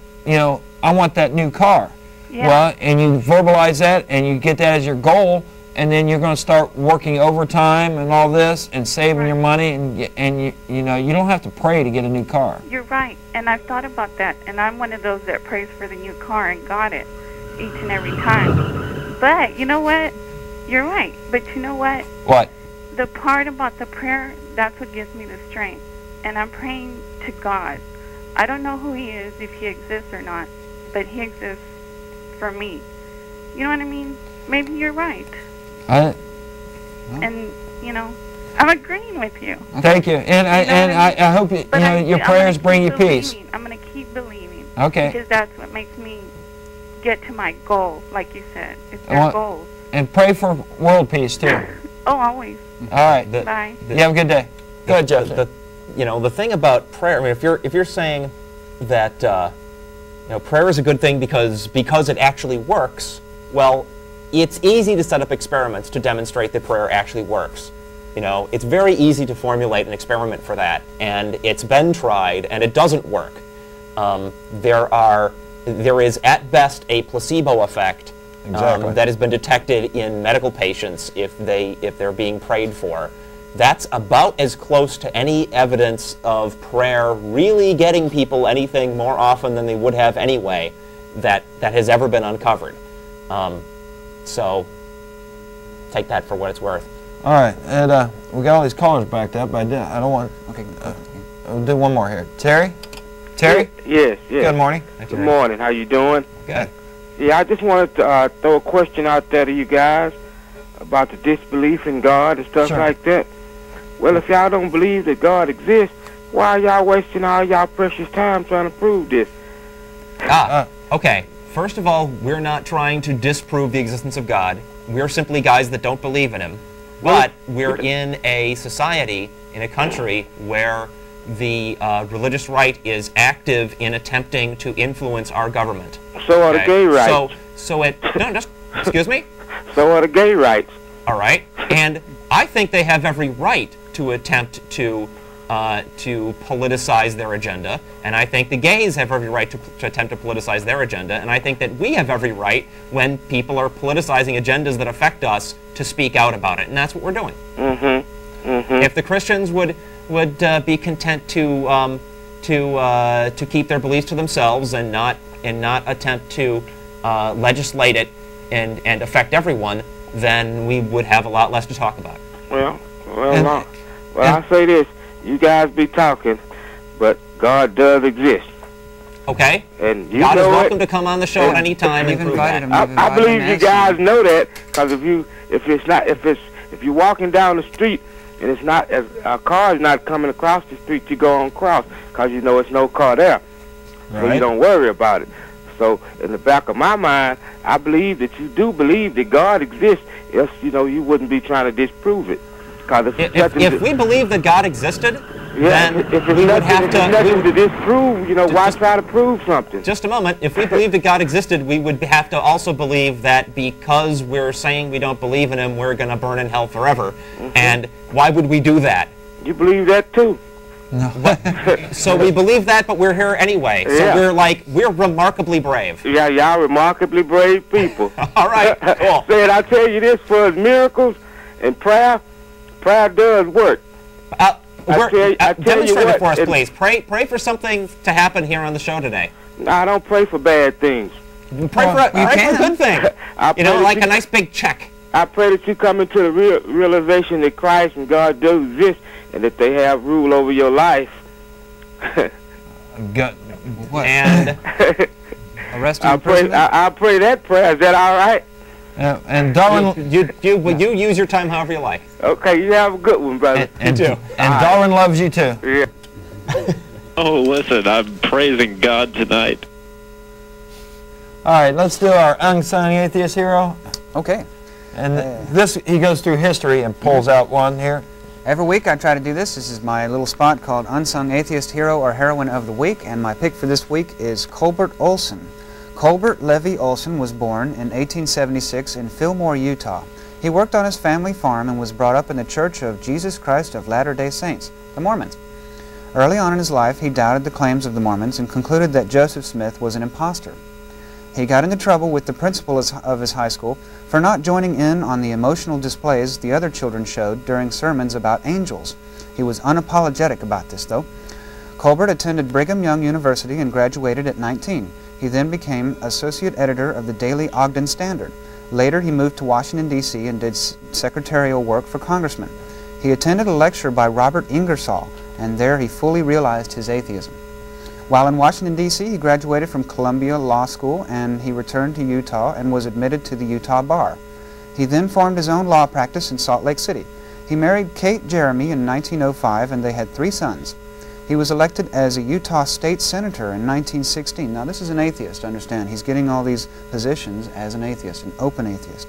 that new car. Yeah. Well, and you verbalize that and you get that as your goal, and then you're going to start working overtime and all this and saving your money, and you know, you don't have to pray to get a new car. You're right, and I've thought about that, and I'm one of those that prays for the new car and got it each and every time. But you know what? You're right. But you know what? What? The part about the prayer, that's what gives me the strength. And I'm praying to God. I don't know who He is, if He exists or not, but He exists for me. You know what I mean? Maybe you're right. And, you know, I'm agreeing with you. Thank you. And I hope your prayers bring you peace. I'm going to keep believing. Okay. Because that's what makes me get to my goal, like you said. It's their goals. And pray for world peace, too. Oh, always. All right. Bye. You have a good day. Go ahead, Jeff. The thing about prayer, I mean, if you're saying that prayer is a good thing because it actually works, well, it's easy to set up experiments to demonstrate that prayer actually works. You know, it's very easy to formulate an experiment for that, and it's been tried, and it doesn't work. There is at best a placebo effect that has been detected in medical patients if they're being prayed for. That's about as close to any evidence of prayer really getting people anything more often than they would have anyway that has ever been uncovered. So take that for what it's worth. All right, and we got all these callers backed up, but I don't want. Okay, we'll do one more here. Terry. Yes. Good morning. Good morning. How you doing? Good. Yeah, I just wanted to throw a question out there to you guys about the disbelief in God and stuff like that. Well, if y'all don't believe that God exists, why are y'all wasting all y'all precious time trying to prove this? Okay. First of all, we're not trying to disprove the existence of God. We're simply guys that don't believe in Him. But we're in a society, in a country, where the religious right is active in attempting to influence our government. So are the gay rights. Excuse me? So are the gay rights. All right. And I think they have every right to attempt to politicize their agenda, and I think the gays have every right to attempt to politicize their agenda, and I think that we have every right, when people are politicizing agendas that affect us, to speak out about it, and that's what we're doing. If the Christians would be content to keep their beliefs to themselves and not attempt to legislate it and affect everyone, then we would have a lot less to talk about. Well, I say this. You guys be talking, but God does exist. Okay. And God is welcome to come on the show at any time and prove that. I believe you guys know that, because if you're walking down the street and it's not a car is not coming across the street, you go on cross because you know it's no car there, so you don't worry about it. So in the back of my mind, I believe that you do believe that God exists. Else, you wouldn't be trying to disprove it. If we believe that God existed, then if we would have to. Nothing to disprove, why try to prove something? Just a moment. If we believe that God existed, we would have to also believe that because we're saying we don't believe in Him, we're going to burn in hell forever. And why would we do that? You believe that too? No. So we believe that, but we're here anyway. So we're remarkably brave. Yeah, y'all remarkably brave people. All right, cool. Said I tell you this, for His miracles and prayer does work. Demonstrate it for us, please. Pray for something to happen here on the show today. No, I don't pray for bad things. Pray for a good thing. Like a nice big check. I pray that you come into the realization that Christ and God do exist, and that they have rule over your life. And I pray that prayer. Is that all right? And Darwin, you use your time however you like. Okay, you have a good one, brother. And you too. And Darwin loves you too. Yeah. Oh, listen, I'm praising God tonight. All right, let's do our Unsung Atheist hero. Okay. And he goes through history and pulls out one here. Every week I try to do this. This is my little spot called Unsung Atheist Hero or Heroine of the Week, and my pick for this week is Colbert Olson. Colbert Levy Olson was born in 1876 in Fillmore, Utah. He worked on his family farm and was brought up in the Church of Jesus Christ of Latter-day Saints, the Mormons. Early on in his life, he doubted the claims of the Mormons and concluded that Joseph Smith was an impostor. He got into trouble with the principal of his high school for not joining in on the emotional displays the other children showed during sermons about angels. He was unapologetic about this, though. Colbert attended Brigham Young University and graduated at 19. He then became associate editor of the Daily Ogden Standard. Later, he moved to Washington, D.C. and did secretarial work for congressmen. He attended a lecture by Robert Ingersoll, and there he fully realized his atheism. While in Washington, D.C., he graduated from Columbia Law School, and he returned to Utah and was admitted to the Utah Bar. He then formed his own law practice in Salt Lake City. He married Kate Jeremy in 1905, and they had 3 sons. He was elected as a Utah State Senator in 1916. Now, this is an atheist, understand. He's getting all these positions as an atheist, an open atheist.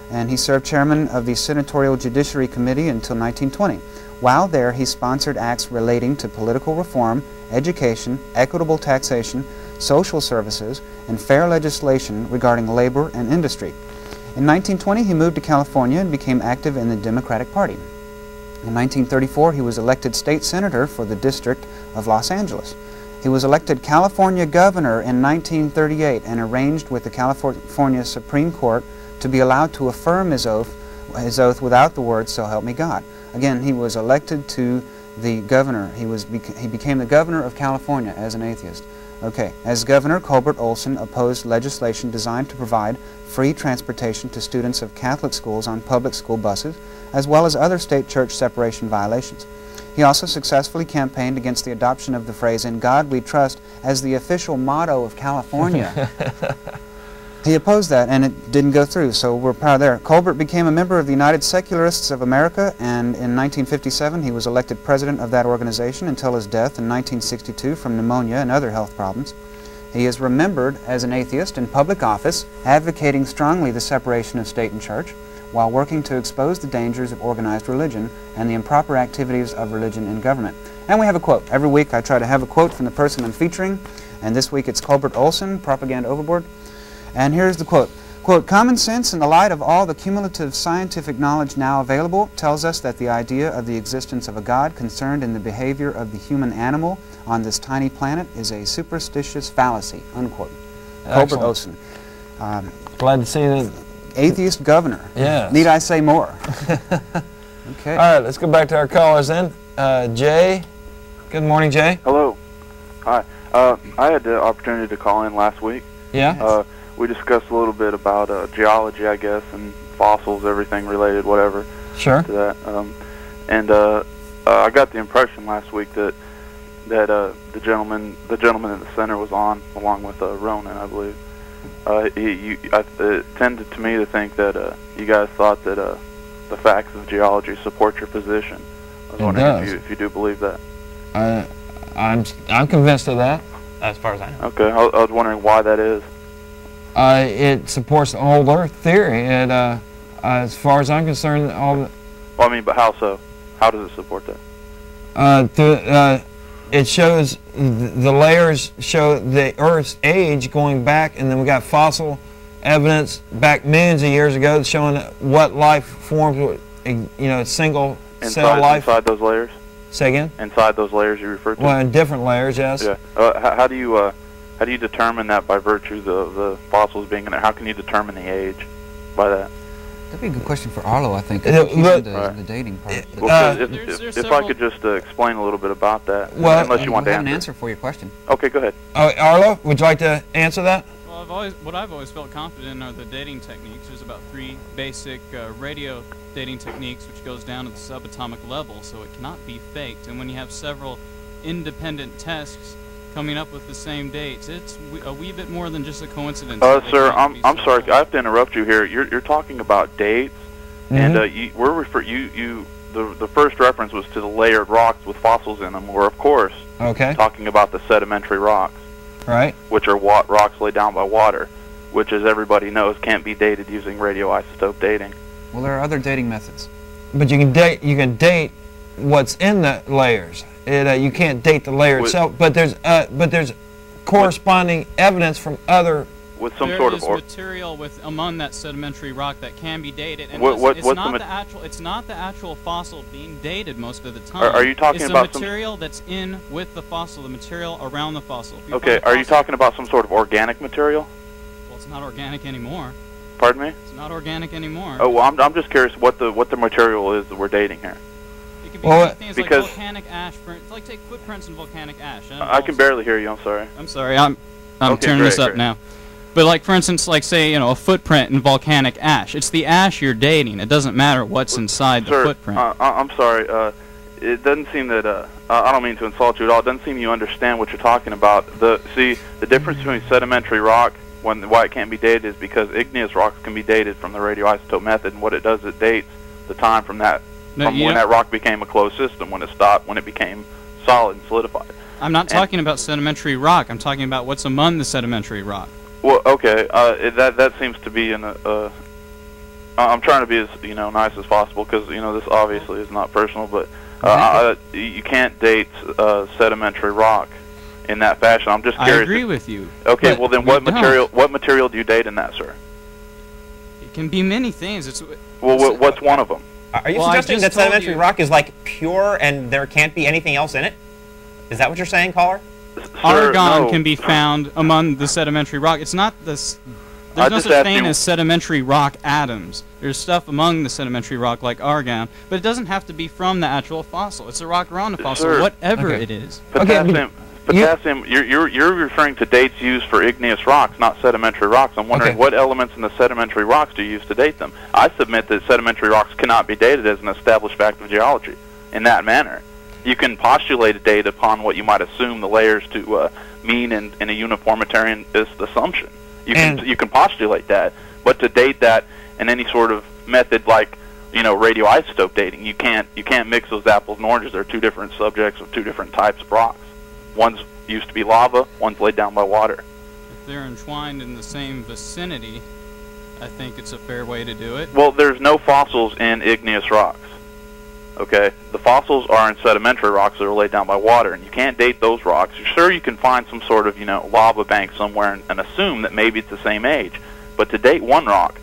And he served chairman of the Senatorial Judiciary Committee until 1920. While there, he sponsored acts relating to political reform, education, equitable taxation, social services, and fair legislation regarding labor and industry. In 1920, he moved to California and became active in the Democratic Party. In 1934, he was elected state senator for the District of Los Angeles. He was elected California governor in 1938 and arranged with the California Supreme Court to be allowed to affirm his oath without the words, "So help me God." Again, he was elected to the governor. He became the governor of California as an atheist. Okay, as governor, Colbert Olson opposed legislation designed to provide free transportation to students of Catholic schools on public school buses, as well as other state-church separation violations. He also successfully campaigned against the adoption of the phrase, "In God We Trust," as the official motto of California. He opposed that, and it didn't go through, so we're proud there. Colbert became a member of the United Secularists of America, and in 1957 he was elected president of that organization until his death in 1962 from pneumonia and other health problems. He is remembered as an atheist in public office, advocating strongly the separation of state and church, while working to expose the dangers of organized religion and the improper activities of religion in government. And we have a quote. Every week I try to have a quote from the person I'm featuring, and this week it's Colbert Olson, Propaganda Overboard. And here's the quote. Quote, "Common sense in the light of all the cumulative scientific knowledge now available tells us that the idea of the existence of a God concerned in the behavior of the human animal on this tiny planet is a superstitious fallacy," unquote. Excellent. Colbert Olson. Glad to see that. Atheist governor. Yeah. Need I say more? Okay. All right, let's go back to our callers then. Jay. Good morning, Jay. Hello. Hi. I had the opportunity to call in last week. Yeah. We discussed a little bit about geology, I guess, and fossils, everything related, whatever. Sure. To that. I got the impression last week that the gentleman in the center was on, along with Ronan, I believe. It tended to me to think that you guys thought that the facts of geology support your position. I was wondering if you do believe that. I'm convinced of that. As far as I know. Okay, I was wondering why that is. It supports the whole Earth theory, and as far as I'm concerned, Well, I mean, but how so? How does it support that? It shows the layers show the Earth's age going back, and then we got fossil evidence back millions of years ago showing what life forms with, single cell life. Inside those layers? Say again? Inside those layers you referred to? Well, in different layers, yes. Yeah. How do you determine that by virtue of the fossils being in there? How can you determine the age by that? That'd be a good question for Arlo, I think. The dating part. Well, if I could just explain a little bit about that, unless you want to have an answer for your question. Okay, go ahead. Arlo, would you like to answer that? Well, what I've always felt confident in are the dating techniques. There's about 3 basic radio dating techniques, which goes down to the subatomic level, so it cannot be faked. And when you have several independent tests coming up with the same dates, it's a wee bit more than just a coincidence. Sir, I'm sorry, I have to interrupt you here. You're talking about dates, and the first reference was to the layered rocks with fossils in them. We're of course talking about the sedimentary rocks, right? Which are rocks laid down by water, which, as everybody knows, can't be dated using radioisotope dating. Well, there are other dating methods. But you can date what's in the layers. You can't date the layer itself, but there's corresponding evidence from other. With some sort of material among that sedimentary rock that can be dated, and it's not the actual fossil being dated most of the time. Are you talking about the material that's in with the fossil, the material around the fossil? Okay, are you talking about some sort of organic material? Well, it's not organic anymore. Pardon me? It's not organic anymore. Oh, well, I'm just curious what the material is that we're dating here. It could be things like volcanic ash. Like take footprints in volcanic ash. I can barely hear you. I'm sorry. I'm sorry. I'm turning this up now. But like for instance, like say a footprint in volcanic ash. It's the ash you're dating. It doesn't matter what's inside the footprint. I'm sorry. It doesn't seem that I don't mean to insult you at all. It doesn't seem you understand what you're talking about. The difference between sedimentary rock why it can't be dated is because igneous rocks can be dated from the radioisotope method, and what it does, it dates the time from when that rock became a closed system, when it became solid and solidified. I'm not talking about sedimentary rock. I'm talking about what's among the sedimentary rock. Well, okay, that seems to be in a. I'm trying to be as nice as possible because this obviously is not personal, but you can't date sedimentary rock in that fashion. I'm just curious. I agree with you. Okay, well then, what material do you date in that, sir? It can be many things. What's one of them? Are you suggesting that sedimentary rock is like pure and there can't be anything else in it? Is that what you're saying, caller? Argon can be found among the sedimentary rock. It's not this. There's no such thing as sedimentary rock atoms. There's stuff among the sedimentary rock like argon, but it doesn't have to be from the actual fossil. It's a rock around the fossil, whatever it is. Potassium. You're referring to dates used for igneous rocks, not sedimentary rocks. I'm wondering what elements in the sedimentary rocks do you use to date them? I submit that sedimentary rocks cannot be dated as an established fact of geology in that manner. You can postulate a date upon what you might assume the layers to mean in a uniformitarianist assumption. You can postulate that, but to date that in any sort of method like radioisotope dating, you can't mix those apples and oranges. They're two different subjects of two different types of rocks. One's used to be lava, one's laid down by water. If they're entwined in the same vicinity, I think it's a fair way to do it. Well, there's no fossils in igneous rocks. Okay, the fossils are in sedimentary rocks that are laid down by water, and you can't date those rocks. Sure, you can find some sort of lava bank somewhere and assume that maybe it's the same age, but to date one rock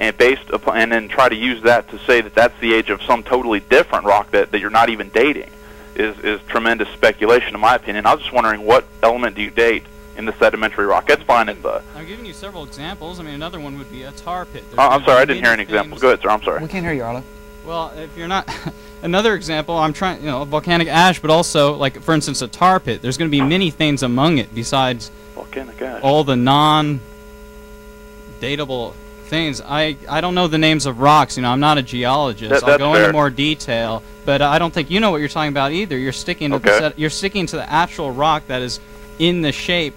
and then try to use that to say that that's the age of some totally different rock that you're not even dating is tremendous speculation, in my opinion. I was just wondering, what element do you date in the sedimentary rock? That's fine if I'm giving you several examples. I mean, another one would be a tar pit. I'm sorry, I didn't hear an example. Go ahead, sir. I'm sorry. We can't hear you, Arlo. Well, if you're not... Another example, I'm trying, volcanic ash, but also, like, for instance, a tar pit. There's going to be many things among it besides volcanic ash. All the non-datable things. I don't know the names of rocks. I'm not a geologist. I'll go into more detail, but I don't think you know what you're talking about either. You're sticking to the actual rock that is in the shape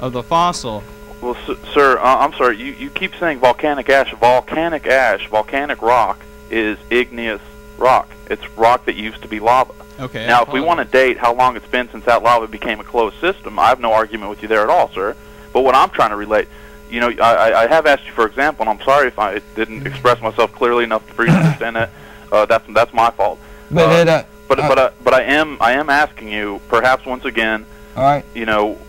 of the fossil. Well, sir, I'm sorry. You keep saying volcanic ash. Volcanic ash, volcanic rock is igneous rock. It's rock that used to be lava. Okay. Now, if we want to date how long it's been since that lava became a closed system, I have no argument with you there at all, sir. But what I'm trying to relate, I have asked you for example, and I'm sorry if I didn't express myself clearly enough for you to understand that. That's my fault. But I am asking you, perhaps once again, all right.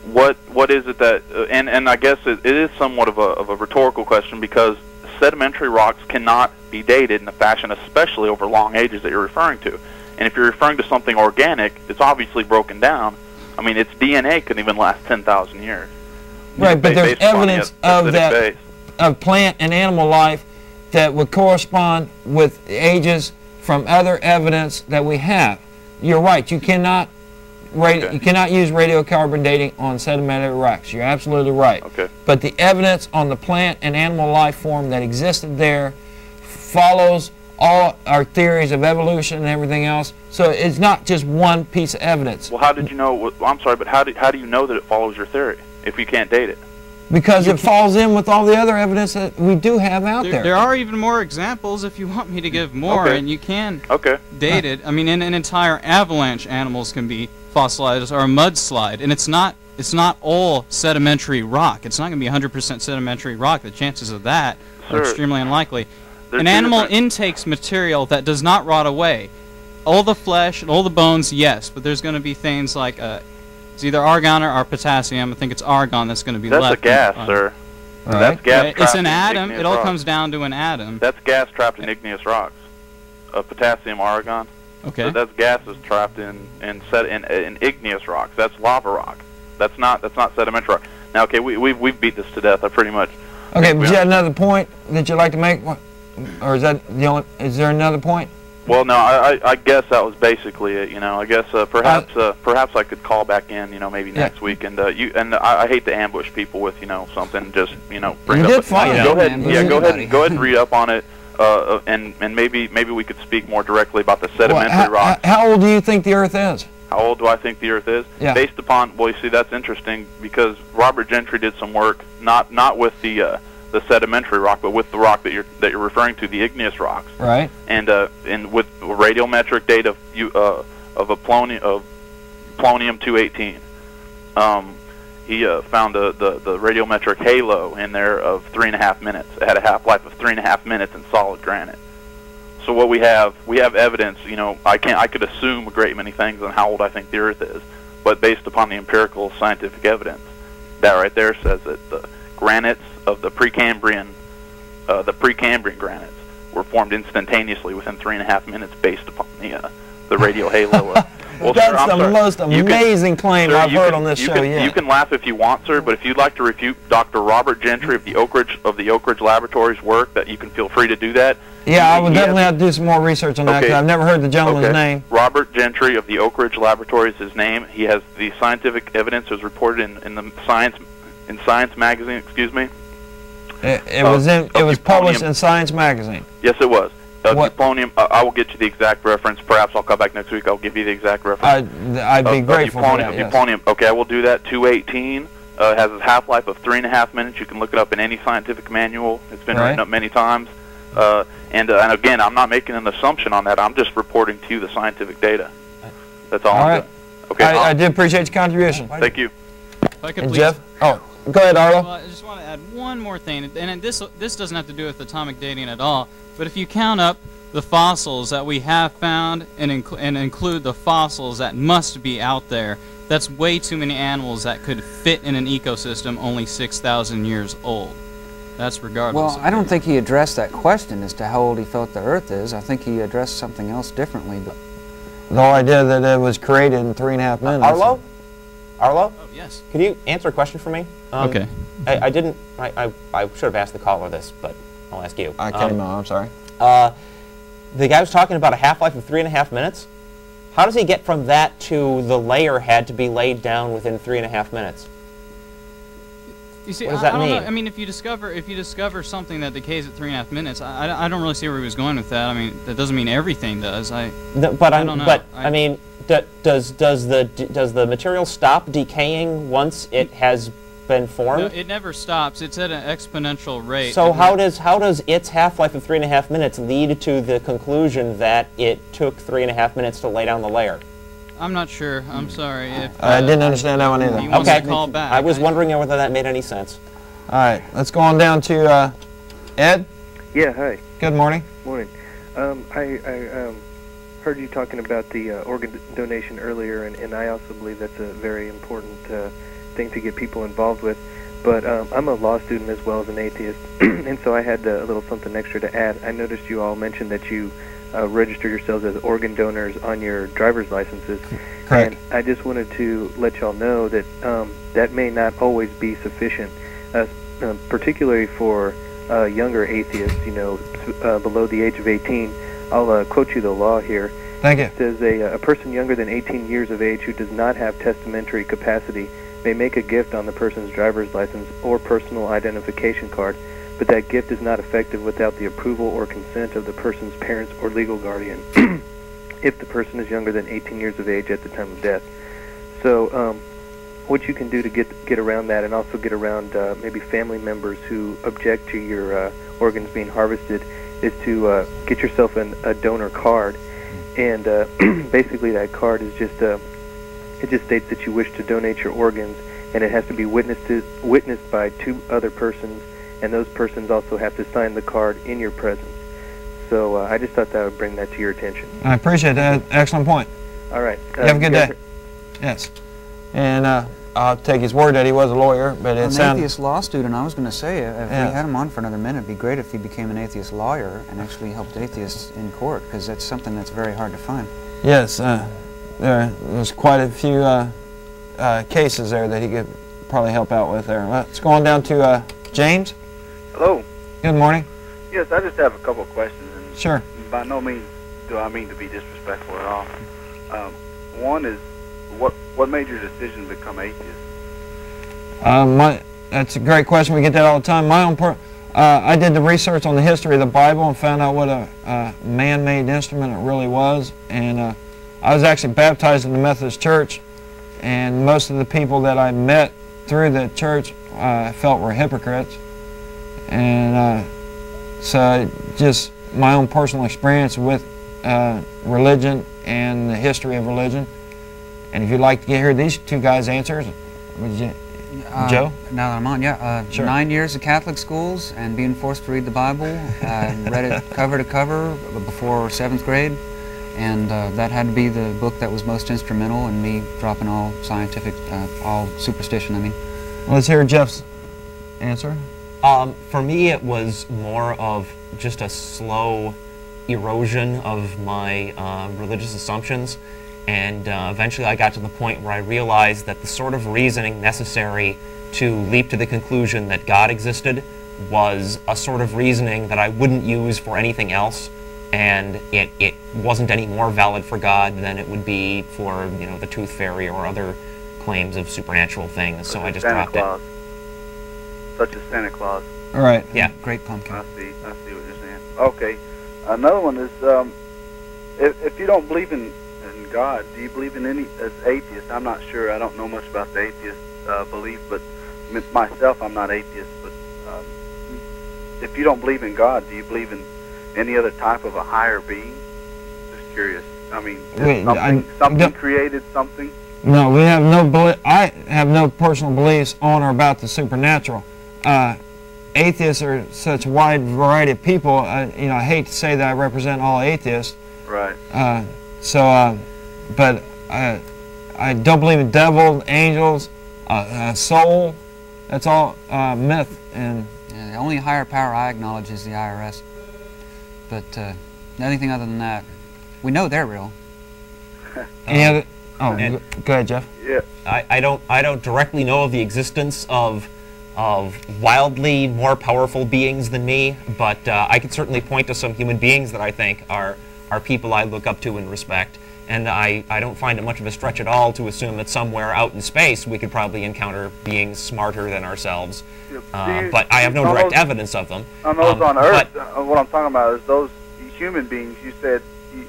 What is it that, and I guess it is somewhat of a rhetorical question, because sedimentary rocks cannot be dated in a fashion, especially over long ages that you're referring to. And if you're referring to something organic, it's obviously broken down. I mean, its DNA couldn't even last 10,000 years. Right, but there's evidence of plant and animal life that would correspond with ages from other evidence that we have. You're right. You cannot you cannot use radiocarbon dating on sedimentary rocks. You're absolutely right. Okay. But the evidence on the plant and animal life form that existed there follows all our theories of evolution and everything else. So it's not just one piece of evidence. Well, how did you know? I'm sorry, but how do you know that it follows your theory if you can't date it? Because it falls in with all the other evidence that we do have out there. There are even more examples if you want me to give more, and you can date it. I mean, an entire avalanche animals can be fossilized, or a mudslide, and it's not all sedimentary rock. It's not going to be 100% sedimentary rock. The chances of that are extremely unlikely. An animal intakes material that does not rot away. all the flesh and all the bones, yes, but there's going to be things like it's either argon or potassium. I think it's argon that's going to be left. That's a gas, sir. Right. That's gas. It's an trapped in atom. igneous It all rocks. comes down to an atom. That's gas trapped in igneous rocks. Potassium, argon. Okay. So that's gases trapped in igneous rocks. That's lava rock. That's not sedimentary rock. Now, okay, we've beat this to death. I pretty much. Okay, but you had another point that you'd like to make, or is that the only? Is there another point? Well, no, I guess that was basically it. I guess perhaps I could call back in. Maybe next week, and I hate to ambush people with something. Just bring you it did up. fine. Go ahead, go ahead and read up on it. And maybe we could speak more directly about the sedimentary rocks. How old do you think the Earth is? How old do I think the Earth is? Yeah. Based upon, well, you see, that's interesting because Robert Gentry did some work, not with the sedimentary rock, but with the rock that you're referring to, the igneous rocks. Right. And with radiometric data of polonium-218, he found the radiometric halo in there of 3.5 minutes. It had a half-life of 3.5 minutes in solid granite. So what we have evidence. I could assume a great many things on how old I think the Earth is, but based upon the empirical scientific evidence, that right there says that the granites of the Precambrian granites were formed instantaneously within 3.5 minutes based upon the radio halo. Well, that's sir, the most amazing claim sir, I've heard on this show yet. yet. You can laugh if you want, sir, but if you'd like to refute Dr. Robert Gentry of the Oak Ridge Laboratories work, that you can feel free to do that. Yeah, I would definitely have to do some more research on that because I've never heard the gentleman's name. Robert Gentry of the Oak Ridge Laboratories is his name. He has the scientific evidence was reported in the Science magazine. Excuse me. It was published in Science magazine. Yes, it was. Plutonium. I will get you the exact reference. Perhaps I'll come back next week. I'll give you the exact reference. I'd be grateful for that. Yes. Plutonium. Okay, I will do that. 218 has a half-life of 3.5 minutes. You can look it up in any scientific manual. It's been written up many times. And again, I'm not making an assumption on that. I'm just reporting to you the scientific data. That's all. I'm doing. Okay. I do appreciate your contribution. Thank you. If I could please. Jeff? Oh, go ahead, Arlo. Well, I just want to add one more thing, and this doesn't have to do with atomic dating at all. But if you count up the fossils that we have found and include the fossils that must be out there, that's way too many animals that could fit in an ecosystem only 6,000 years old. That's regardless. Well, I don't think he addressed that question as to how old he felt the Earth is. I think he addressed something else differently. But the whole idea that it was created in 3.5 minutes. Arlo? Oh, yes. Can you answer a question for me? Okay. I should have asked the caller this, but I'll ask you. I came on. I'm sorry. The guy was talking about a half-life of 3.5 minutes. How does he get from that to the layer had to be laid down within 3.5 minutes? You see, what does that mean? I don't know. I mean, if you discover something that decays at 3.5 minutes, I don't really see where he was going with that. I mean, that doesn't mean everything does. I don't know. But I mean, does the material stop decaying once it has been formed? No, it never stops. It's at an exponential rate. So how does its half-life of 3.5 minutes lead to the conclusion that it took 3.5 minutes to lay down the layer? I'm not sure. I'm sorry. If, I didn't understand that one either. He wants to call back. I was wondering whether that made any sense. All right, let's go on down to Ed. Yeah, hi. Good morning. Morning. I heard you talking about the organ donation earlier, and I also believe that's a very important thing to get people involved with. But I'm a law student as well as an atheist, and so I had a little something extra to add. I noticed you all mentioned that you register yourselves as organ donors on your driver's licenses. Correct. And I just wanted to let y'all know that that may not always be sufficient, particularly for younger atheists, below the age of 18. I'll quote you the law here. Thank you. It says a person younger than 18 years of age who does not have testamentary capacity may make a gift on the person's driver's license or personal identification card, but that gift is not effective without the approval or consent of the person's parents or legal guardian if the person is younger than 18 years of age at the time of death. So what you can do to get around that, and also get around maybe family members who object to your organs being harvested, is to get yourself a donor card. And basically that card is just it just states that you wish to donate your organs, and it has to be witnessed by 2 other persons, and those persons also have to sign the card in your presence. So I just thought that I would bring that to your attention. I appreciate that. Excellent point. All right. You have a good day. Yes. And I'll take his word that he was a lawyer, but it An atheist law student, I was going to say, if we Yeah. had him on for another minute, it'd be great if he became an atheist lawyer and actually helped atheists in court, because that's something that's very hard to find. Yes, there's quite a few cases there that he could probably help out with there. Let's go on down to James. Hello. Good morning. Yes, I just have a couple of questions. And Sure. By no means do I mean to be disrespectful at all. One is, what made your decision to become atheist? That's a great question. We get that all the time. I did the research on the history of the Bible and found out what a man-made instrument it really was. And I was actually baptized in the Methodist Church, and most of the people that I met through the church I felt were hypocrites. And so just my own personal experience with religion and the history of religion. And if you'd like to hear these two guys' answers, would you, Joe? Now that I'm on, yeah. Sure. 9 years of Catholic schools and being forced to read the Bible. I read it cover to cover before 7th grade. And that had to be the book that was most instrumental in me dropping all scientific, all superstition, I mean. Well, let's hear Jeff's answer. For me, it was more of just a slow erosion of my religious assumptions, and eventually I got to the point where I realized that the sort of reasoning necessary to leap to the conclusion that God existed was a sort of reasoning that I wouldn't use for anything else, and it wasn't any more valid for God than it would be for, you know, the tooth fairy or other claims of supernatural things, so I just dropped it. Such as Santa Claus. All right. Yeah. Great pumpkin. I see what you're saying. Okay. Another one is, if you don't believe in God, do you believe in any, as atheist? I'm not sure. I don't know much about the atheist belief, but myself, I'm not atheist. But if you don't believe in God, do you believe in any other type of a higher being? Just curious. I mean, something created something? No, we have no I have no personal beliefs on or about the supernatural. Atheists are such a wide variety of people. You know, I hate to say that I represent all atheists. Right. But I don't believe in devils, angels, soul. That's all myth. And the only higher power I acknowledge is the IRS. But anything other than that, we know they're real. Any other? Oh, go ahead, Jeff. Yeah. I don't directly know of the existence of wildly more powerful beings than me, but I can certainly point to some human beings that I think are people I look up to and respect. And I don't find it much of a stretch at all to assume that somewhere out in space we could probably encounter beings smarter than ourselves. But I have no direct evidence of them. On those on Earth, what I'm talking about is those human beings you said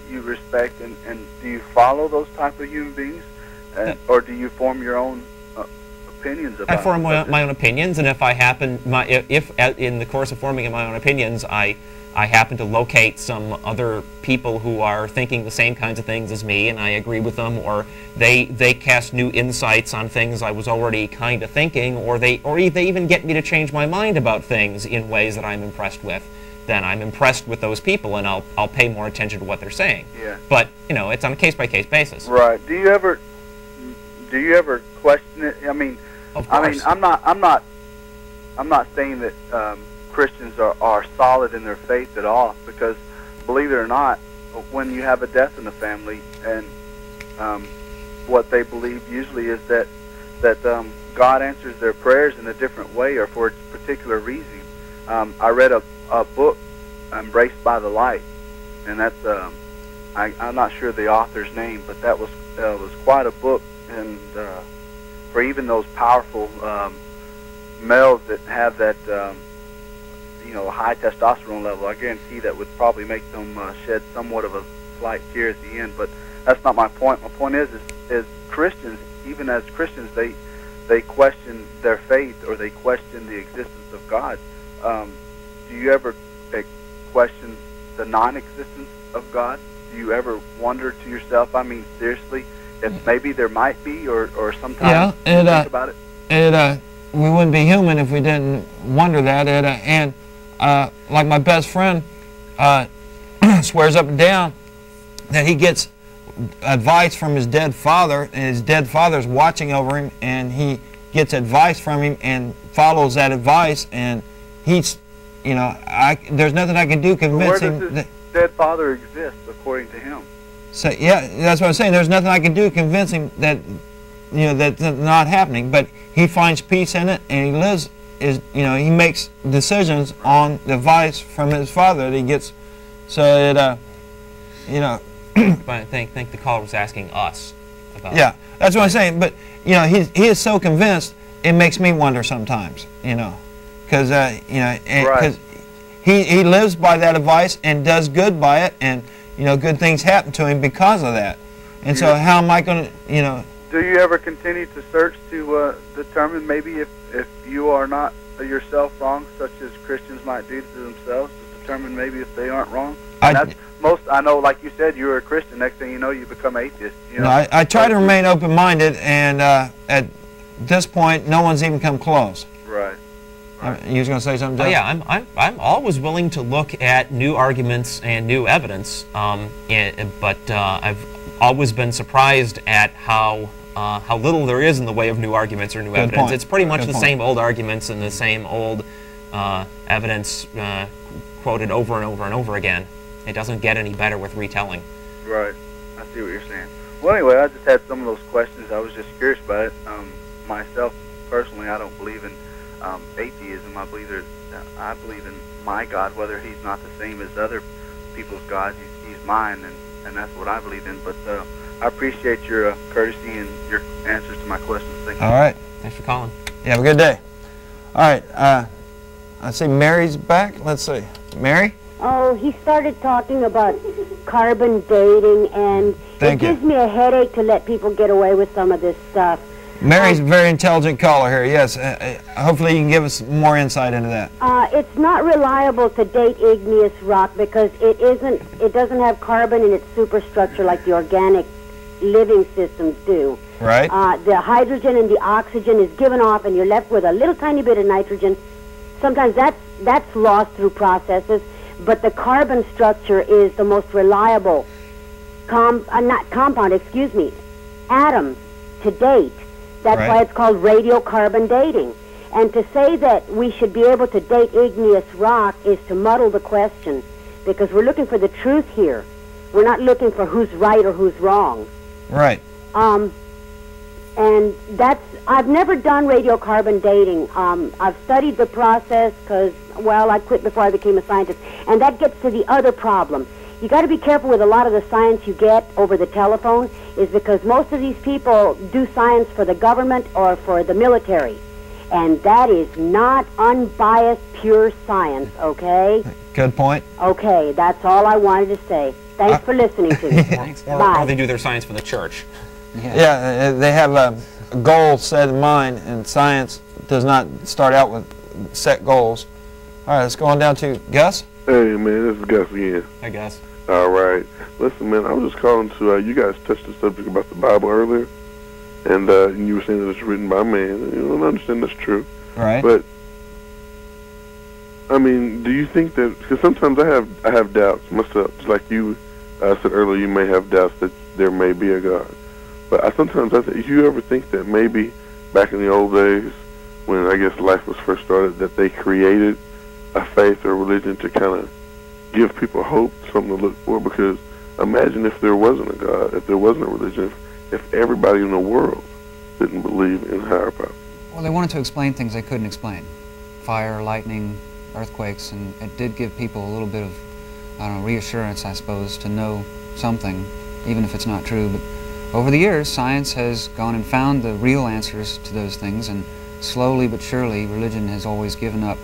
you respect, and do you follow those type of human beings? Or do you form your own opinions about it? I form my own opinions, and if I happen, if in the course of forming my own opinions, I happen to locate some other people who are thinking the same kinds of things as me, and I agree with them, or they cast new insights on things I was already kind of thinking, or they even get me to change my mind about things in ways that I'm impressed with, then I'm impressed with those people, and I'll pay more attention to what they're saying. Yeah. But you know, it's on a case-by-case basis. Right. Do you ever question it? I mean, of course. I'm not saying that Christians are solid in their faith at all, because believe it or not, when you have a death in the family, and what they believe usually is that God answers their prayers in a different way or for a particular reason. I read a book, Embraced by the Light, and that's I'm not sure the author's name, but that was quite a book, and for even those powerful males that have that high testosterone level, I guarantee that would probably make them shed somewhat of a slight tear at the end. But that's not my point. My point is Christians, even as Christians, they question their faith, or they question the existence of God. Do you ever question the non-existence of God? Do you ever wonder to yourself, I mean, seriously, if maybe there might be, or sometimes think about it? We wouldn't be human if we didn't wonder that. And like my best friend, swears up and down that he gets advice from his dead father, and his dead father's watching over him, and he gets advice from him and follows that advice, and he's, you know, there's nothing I can do to convince him. Where does his dead father exist, according to him? So yeah, that's what I'm saying. There's nothing I can do to convince him that, you know, that's not happening. But he finds peace in it, and he lives. You know, he makes decisions on the advice from his father that he gets. So it, you know. But I think the caller was asking us about. Yeah, that's what I'm saying. But you know, he is so convinced. It makes me wonder sometimes. You know, because you know, because he lives by that advice and does good by it, and you know, good things happen to him because of that. And so, how am I going to, you know? Do you ever continue to search to determine maybe if you are not yourself wrong, such as Christians might do to themselves, to determine maybe if they aren't wrong? And that's most. I know, like you said, you were a Christian. Next thing you know, you become atheist. You know? No, I try to remain open-minded, and at this point, no one's even come close. Right. You was going to say something, Jeff? Oh, yeah, I'm always willing to look at new arguments and new evidence, but I've always been surprised at how little there is in the way of new arguments or new evidence. Point. It's pretty much Good the point. same old arguments and the same old evidence quoted over and over and over again. It doesn't get any better with retelling. Right. I see what you're saying. Well, anyway, I just had some of those questions. I was just curious about it. Myself, personally, I don't believe in atheism. I believe in my God, whether he's not the same as other people's gods. He's mine, and that's what I believe in. But I appreciate your courtesy and your answers to my questions. Thank you. All right. Thanks for calling. You have a good day. All right. I see Mary's back. Let's see. Mary? Oh, he started talking about carbon dating, and it gives me a headache to let people get away with some of this stuff. Mary's a very intelligent caller here. Yes. Hopefully you can give us more insight into that. It's not reliable to date igneous rock because it doesn't have carbon in its superstructure like the organic living systems do. Right. The hydrogen and the oxygen is given off, and you're left with a little tiny bit of nitrogen. Sometimes that's lost through processes, but the carbon structure is the most reliable atom to date. That's why it's called radiocarbon dating. And to say that we should be able to date igneous rock is to muddle the question, because we're looking for the truth here. We're not looking for who's right or who's wrong. Right. And I've never done radiocarbon dating. I've studied the process because, well, I quit before I became a scientist. And that gets to the other problem. You got to be careful with a lot of the science you get over the telephone, is because most of these people do science for the government or for the military. And that is not unbiased, pure science, okay? Good point. Okay, that's all I wanted to say. Thanks for listening to me. Thanks. Bye. Or they do their science for the church. Yeah, they have a goal set in mind, and science does not start out with set goals. All right, let's go on down to Gus. Hey, man, this is Gus again. Hi, Gus. All right. Listen, man, I was just calling to, you guys touched the subject about the Bible earlier, and you were saying that it's written by man. And, you know, I understand that's true. Right. But, I mean, do you think that, because sometimes I have doubts myself, just like you said earlier, you may have doubts that there may be a God. But sometimes I think, you ever think that maybe back in the old days, when I guess life was first started, that they created a faith or religion to kind of give people hope, something to look for? Because imagine if there wasn't a God, if there wasn't a religion, if everybody in the world didn't believe in higher power. Well, they wanted to explain things they couldn't explain. Fire, lightning, earthquakes, and it did give people a little bit of, I don't know, reassurance, I suppose, to know something, even if it's not true. But over the years, science has gone and found the real answers to those things, and slowly but surely, religion has always given up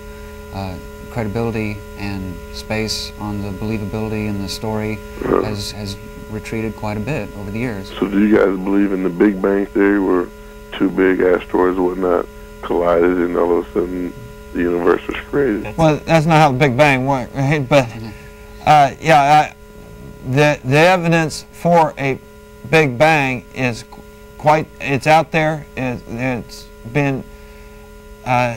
credibility and space on the believability, and the story has retreated quite a bit over the years. So do you guys believe in the Big Bang Theory, where two big asteroids and whatnot collided and all of a sudden the universe was created? Well, that's not how the Big Bang worked, right? But, yeah, the evidence for a Big Bang is it's out there. It's been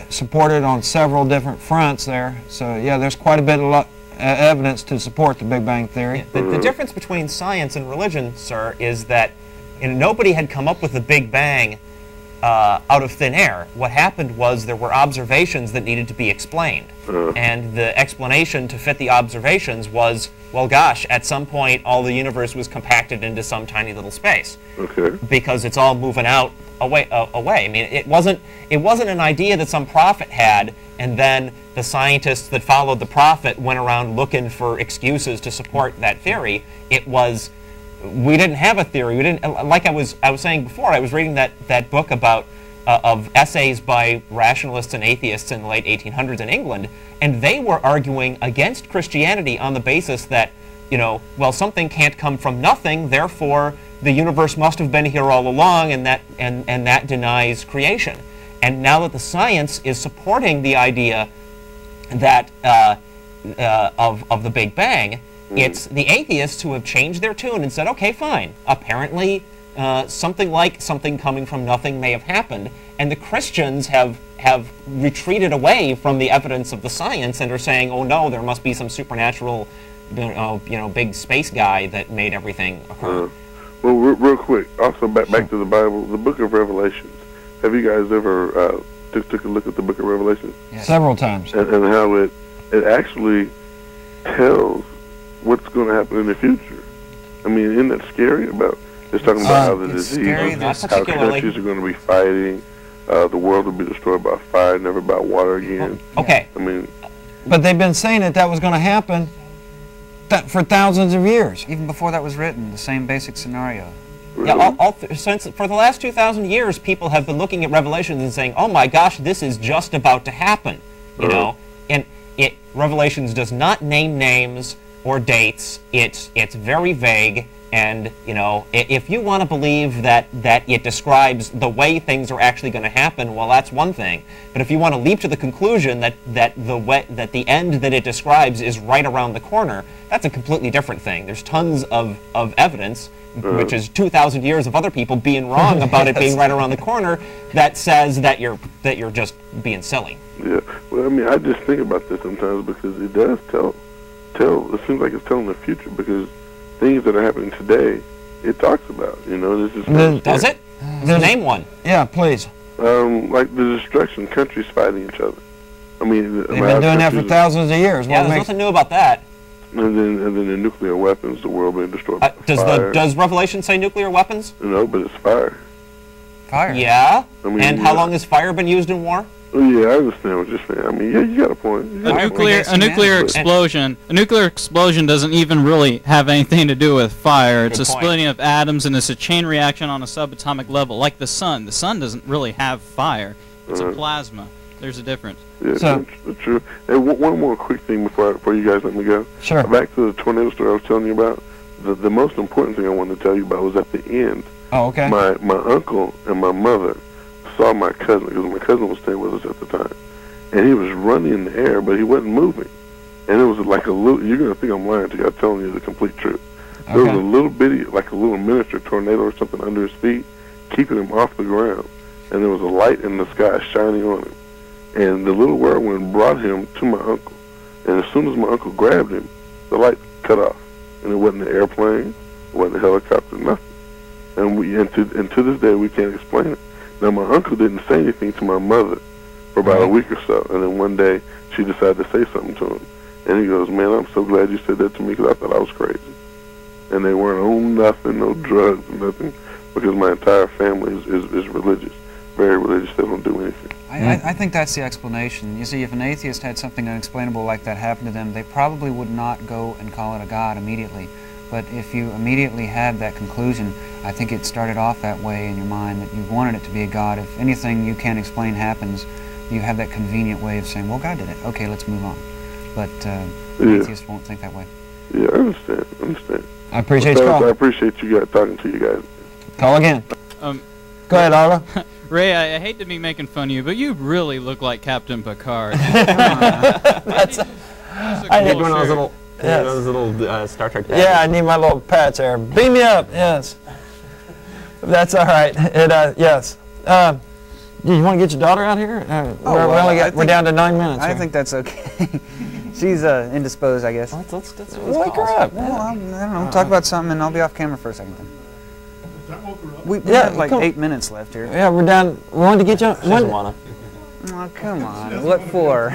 supported on several different fronts there. So, yeah, there's quite a bit of evidence to support the Big Bang Theory. The difference between science and religion, sir, is that nobody had come up with the Big Bang out of thin air. What happened was there were observations that needed to be explained. And the explanation to fit the observations was, well, gosh, at some point all the universe was compacted into some tiny little space. Okay. Because it's all moving out away. I mean, it wasn't an idea that some prophet had, and then the scientists that followed the prophet went around looking for excuses to support that theory. It was, we didn't have a theory. We didn't, like I was saying before, I was reading that book about of essays by rationalists and atheists in the late 1800s in England, and they were arguing against Christianity on the basis that, you know, well, something can't come from nothing, therefore the universe must have been here all along, and that denies creation. And now that the science is supporting the idea that of the Big Bang, it's the atheists who have changed their tune and said, okay, fine, apparently something coming from nothing may have happened, and the Christians have retreated away from the evidence of the science and are saying, oh no, there must be some supernatural, big space guy that made everything occur. Well, real quick, also back to the Bible, the Book of Revelations. Have you guys ever took a look at the Book of Revelations? Yes. Several times. And how it actually tells what's going to happen in the future. I mean, isn't that scary? It's talking about how the disease, how countries are going to be fighting, the world will be destroyed by fire, never by water again. Okay. I mean, but they've been saying that was going to happen for thousands of years. Even before that was written, the same basic scenario. Yeah, since for the last 2,000 years, people have been looking at Revelations and saying, "Oh my gosh, this is just about to happen," you know. And Revelations does not name names or dates. It's very vague, and you know, if you want to believe that it describes the way things are actually going to happen, well, that's one thing. But if you want to leap to the conclusion that the end that it describes is right around the corner, that's a completely different thing. There's tons of evidence, which is 2,000 years of other people being wrong about it being right around the corner, that says that you're just being silly. Yeah. Well, I mean, I just think about this sometimes because it does tell. It seems like it's telling the future because things that are happening today, it talks about. You know, this is. Does it? Name one. Yeah, please. Like the destruction, countries fighting each other. I mean, they've been doing that for thousands of years. Yeah, there's nothing new about that. And then the nuclear weapons, the world being destroyed by fire. Does Revelation say nuclear weapons? No, but it's fire. Fire? Yeah? I mean, and how long has fire been used in war? Oh, yeah, I understand what you're saying. I mean, yeah, you got a point. A nuclear explosion doesn't even really have anything to do with fire. It's a splitting of atoms, and it's a chain reaction on a subatomic level, like the sun. The sun doesn't really have fire. It's a plasma. There's a difference. Yeah, that's true. And one more quick thing before you guys let me go. Sure. Back to the tornado story I was telling you about. The most important thing I wanted to tell you about was at the end. Oh, okay. My uncle and my mother saw my cousin, because my cousin was staying with us at the time, and he was running in the air, but he wasn't moving. And it was like a little, you're going to think I'm lying to you, I'm telling you the complete truth. Okay. There was a little bitty, like a little miniature tornado or something under his feet, keeping him off the ground. And there was a light in the sky shining on him. And the little whirlwind brought him to my uncle. And as soon as my uncle grabbed him, the light cut off. And it wasn't an airplane, it wasn't a helicopter, nothing. And to this day, we can't explain it. Now, my uncle didn't say anything to my mother for about a week or so. And then one day, she decided to say something to him. And he goes, man, I'm so glad you said that to me because I thought I was crazy. And they weren't on nothing, no drugs, nothing, because my entire family is religious, very religious. They don't do anything. I think that's the explanation. You see, if an atheist had something unexplainable like that happen to them, they probably would not go and call it a god immediately. But if you immediately had that conclusion, I think it started off that way in your mind, that you wanted it to be a god. If anything you can't explain happens, you have that convenient way of saying, well, God did it. Okay, let's move on. But atheists won't think that way. Yeah, I understand. I appreciate your call. I appreciate you guys talking to you guys. Call again. Go ahead, Arla. Ray, I hate to be making fun of you, but you really look like Captain Picard. I need one of those little Star Trek patches. Yeah, I need my little patch there. Beam me up, yes. That's all right. Yes. You want to get your daughter out here? We're down to 9 minutes. I think that's okay. She's indisposed, I guess. Let's wake her up. Well, I don't know. Talk about something, and I'll be off camera for a second. Then. We have like 8 minutes left here. Yeah, we're down. We wanted to get you. She doesn't wanna. Oh, come on. What for?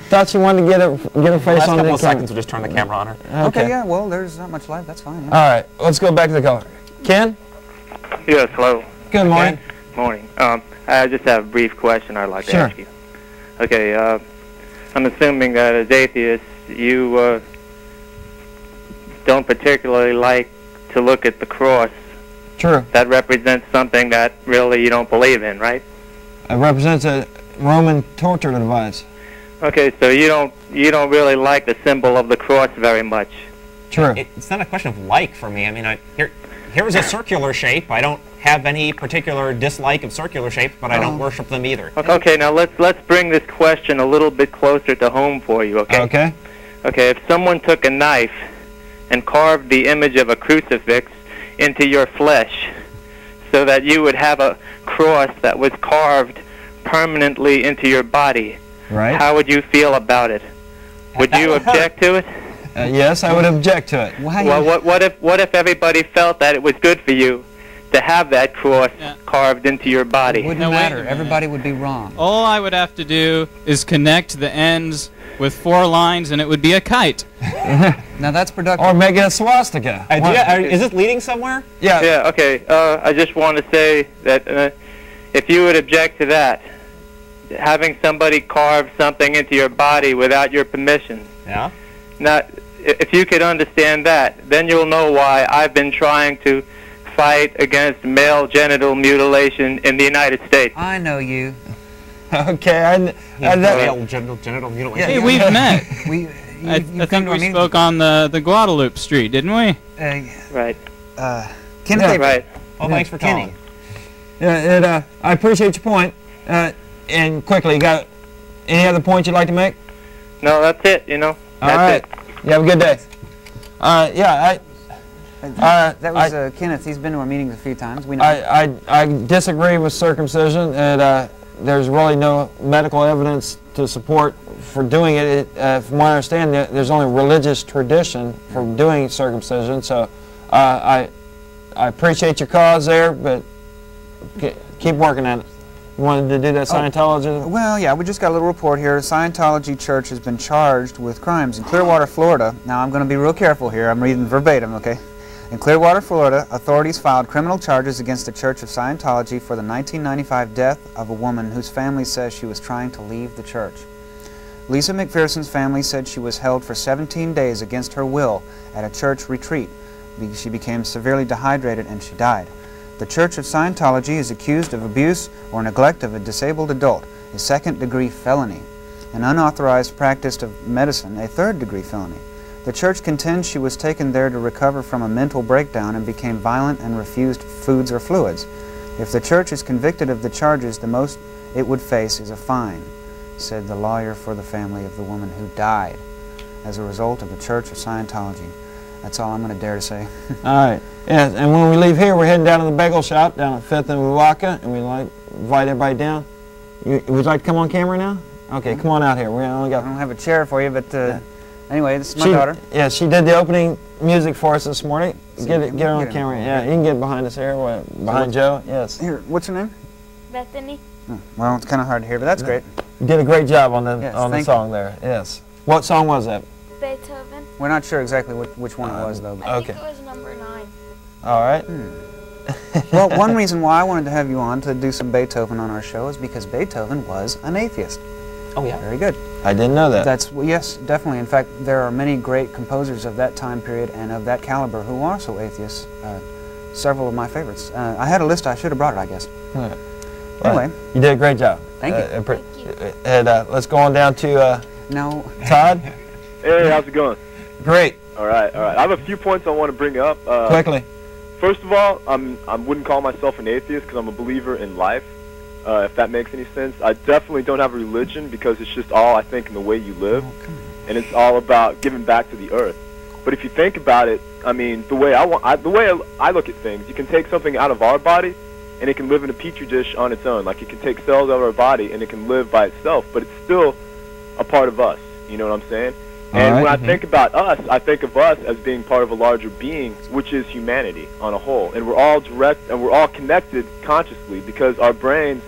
Thought you wanted to get her face Last on the couple of camera. seconds, we'll just turn the camera on her. Okay, yeah. Well, there's not much live. That's fine. Yeah. All right, let's go back to the caller. Ken? Yes, hello. Good morning. Morning. I just have a brief question I'd like to Sure. ask you. Okay, I'm assuming that as atheists, you don't particularly like to look at the cross. True. That represents something that really you don't believe in, right? It represents a Roman torture device. Okay, so you don't really like the symbol of the cross very much. True. It's not a question of like for me. I mean, here's a circular shape. I don't have any particular dislike of circular shapes, but I don't worship them either. Okay, now let's bring this question a little bit closer to home for you, okay? Okay. Okay, if someone took a knife and carved the image of a crucifix into your flesh so that you would have a cross that was carved permanently into your body, right? How would you feel about it? Would you object to it? Yes, I would object to it. Well, what if everybody felt that it was good for you to have that cross carved into your body? Wouldn't matter. Everybody would be wrong. All I would have to do is connect the ends with 4 lines, and it would be a kite. Now that's productive. Or make it a swastika. Is this leading somewhere? Yeah. Yeah. Okay. I just want to say that if you would object to that, having somebody carve something into your body without your permission. Yeah. Now, if you could understand that, then you'll know why I've been trying to fight against male genital mutilation in the United States. I know you. Okay, male genital mutilation. Hey, we've met. I think we meeting? spoke on the Guadalupe Street, didn't we? Right. Ken, Yeah, right. Oh, thanks for calling. Yeah, I appreciate your point. And quickly, you got any other points you'd like to make? No, that's it. You know. All right. You have a good day. Yeah, that was Kenneth. He's been to our meetings a few times. We know. I disagree with circumcision. There's really no medical evidence to support for doing it. From what I understand, there's only religious tradition for doing circumcision. So I appreciate your cause there, but keep working at it. You wanted to do that Scientology? Well, yeah, we just got a little report here. Scientology Church has been charged with crimes in Clearwater, Florida. Now, I'm going to be real careful here. I'm reading verbatim, okay? In Clearwater, Florida, authorities filed criminal charges against the Church of Scientology for the 1995 death of a woman whose family says she was trying to leave the church. Lisa McPherson's family said she was held for 17 days against her will at a church retreat. She became severely dehydrated and she died. The Church of Scientology is accused of abuse or neglect of a disabled adult, a second-degree felony, an unauthorized practice of medicine, a third-degree felony. The church contends she was taken there to recover from a mental breakdown and became violent and refused foods or fluids. If the church is convicted of the charges, the most it would face is a fine, said the lawyer for the family of the woman who died as a result of the Church of Scientology. That's all I'm going to dare to say. All right. Yeah, and when we leave here, we're heading down to the bagel shop down at 5th and Wiwaka, and we'd like invite everybody down. Would you like to come on camera now? Okay, come on out here. We only got. I don't have a chair for you, but anyway, this is my daughter. Yeah, she did the opening music for us this morning. Get her on Get camera. Yeah, you can get behind us here, behind Joe. Yes. Here, what's your name? Bethany. Oh, well, it's kind of hard to hear, but that's great. You did a great job on the Yes, the song there. Yes. What song was that? Beethoven. We're not sure exactly which one it was, though. I think it was number 9. All right. Well, one reason why I wanted to have you on to do some Beethoven on our show is because Beethoven was an atheist. Oh, yeah. Very good. I didn't know that. Well, yes, definitely. In fact, there are many great composers of that time period and of that caliber who are also atheists. Several of my favorites. I had a list. I should have brought it, I guess. Right. Anyway. You did a great job. Thank you. And let's go on down to no. Todd. Hey, how's it going? Great. All right. I have a few points I want to bring up. Quickly. First of all, I wouldn't call myself an atheist because I'm a believer in life, if that makes any sense. I definitely don't have a religion because it's just all, I think, in the way you live, and it's all about giving back to the earth. But if you think about it, I mean, the way I look at things, you can take something out of our body, and it can live in a petri dish on its own. Like, you can take cells out of our body, and it can live by itself, but it's still a part of us. You know what I'm saying? And when I think about us, I think of us as being part of a larger being, which is humanity on a whole. And we're all direct, and we're all connected consciously because our brains,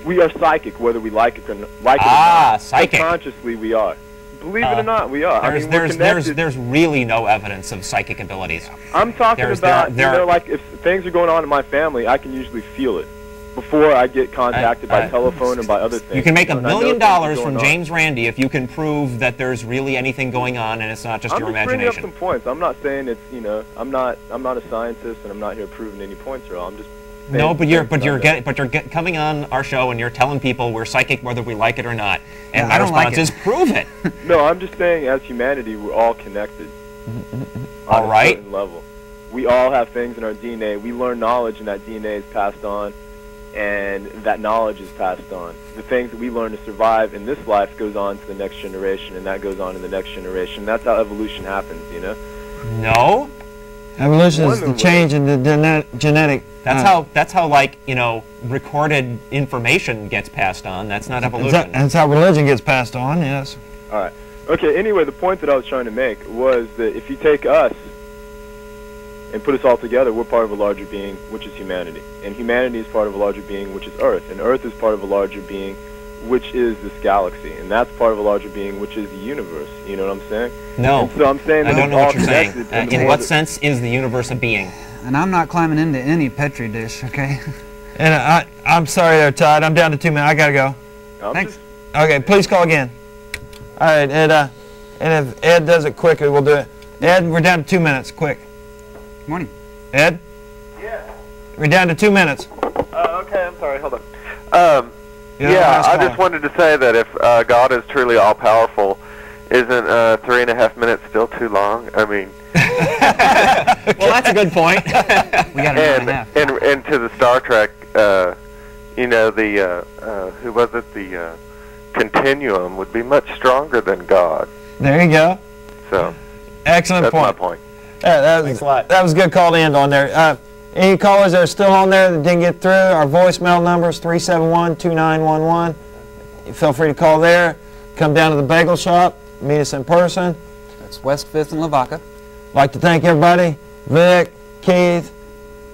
we are psychic, whether we like it or not. Psychic. Consciously, we are. Believe it or not, we are. There's really no evidence of psychic abilities. I'm talking about, like if things are going on in my family, I can usually feel it before I get contacted by telephone and by other things. You can make $1 million from James Randi if you can prove that there's really anything going on and it's not just your imagination. I'm just bringing up some points. I'm not saying it's, you know, I'm not a scientist and I'm not here proving any points at all. I'm just no, but you're coming on our show and you're telling people we're psychic whether we like it or not. And my response is prove it. No, I'm just saying as humanity we're all connected. All right. On a certain level. We all have things in our DNA. We learn knowledge and that DNA is passed on. And that knowledge is passed on. The things that we learn to survive in this life goes on to the next generation, and that goes on to the next generation. That's how evolution happens, you know? No. Evolution is the change in the genetic. That's how like, you know, recorded information gets passed on. That's not evolution. That's how religion gets passed on, yes. All right. Okay, anyway, the point that I was trying to make was that if you take us and put us all together, we're part of a larger being, which is humanity. And humanity is part of a larger being, which is Earth. And Earth is part of a larger being, which is this galaxy. And that's part of a larger being, which is the universe. You know what I'm saying? No. And so I'm saying I don't know what you're saying. In what sense is the universe a being? And I'm not climbing into any Petri dish, okay? And I'm sorry there, Todd. I'm down to 2 minutes. I got to go. Thanks. Okay, please call again. All right, Ed. And if Ed does it quickly, we'll do it. Ed, we're down to 2 minutes. Quick. Morning. Ed? Yeah. We're down to 2 minutes. Okay, I'm sorry, hold on. Yeah, I just wanted to say that if God is truly all-powerful, isn't 3.5 minutes still too long? I mean... Well, that's a good point. We got an hour and a half. And to the Star Trek, you know, the, who was it, the continuum would be much stronger than God. There you go. So, excellent point. That's my point. Thanks a lot. That was a good call to end on there. Any callers that are still on there that didn't get through, our voicemail number is 371-2911. Feel free to call there. Come down to the bagel shop. Meet us in person. That's West 5th and Lavaca. Like to thank everybody. Vic, Keith,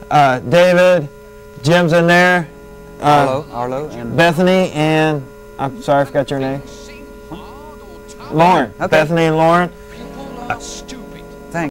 David, Jim's in there. Arlo, and Bethany, and I'm sorry, I forgot your name. Lauren. Okay. Bethany and Lauren.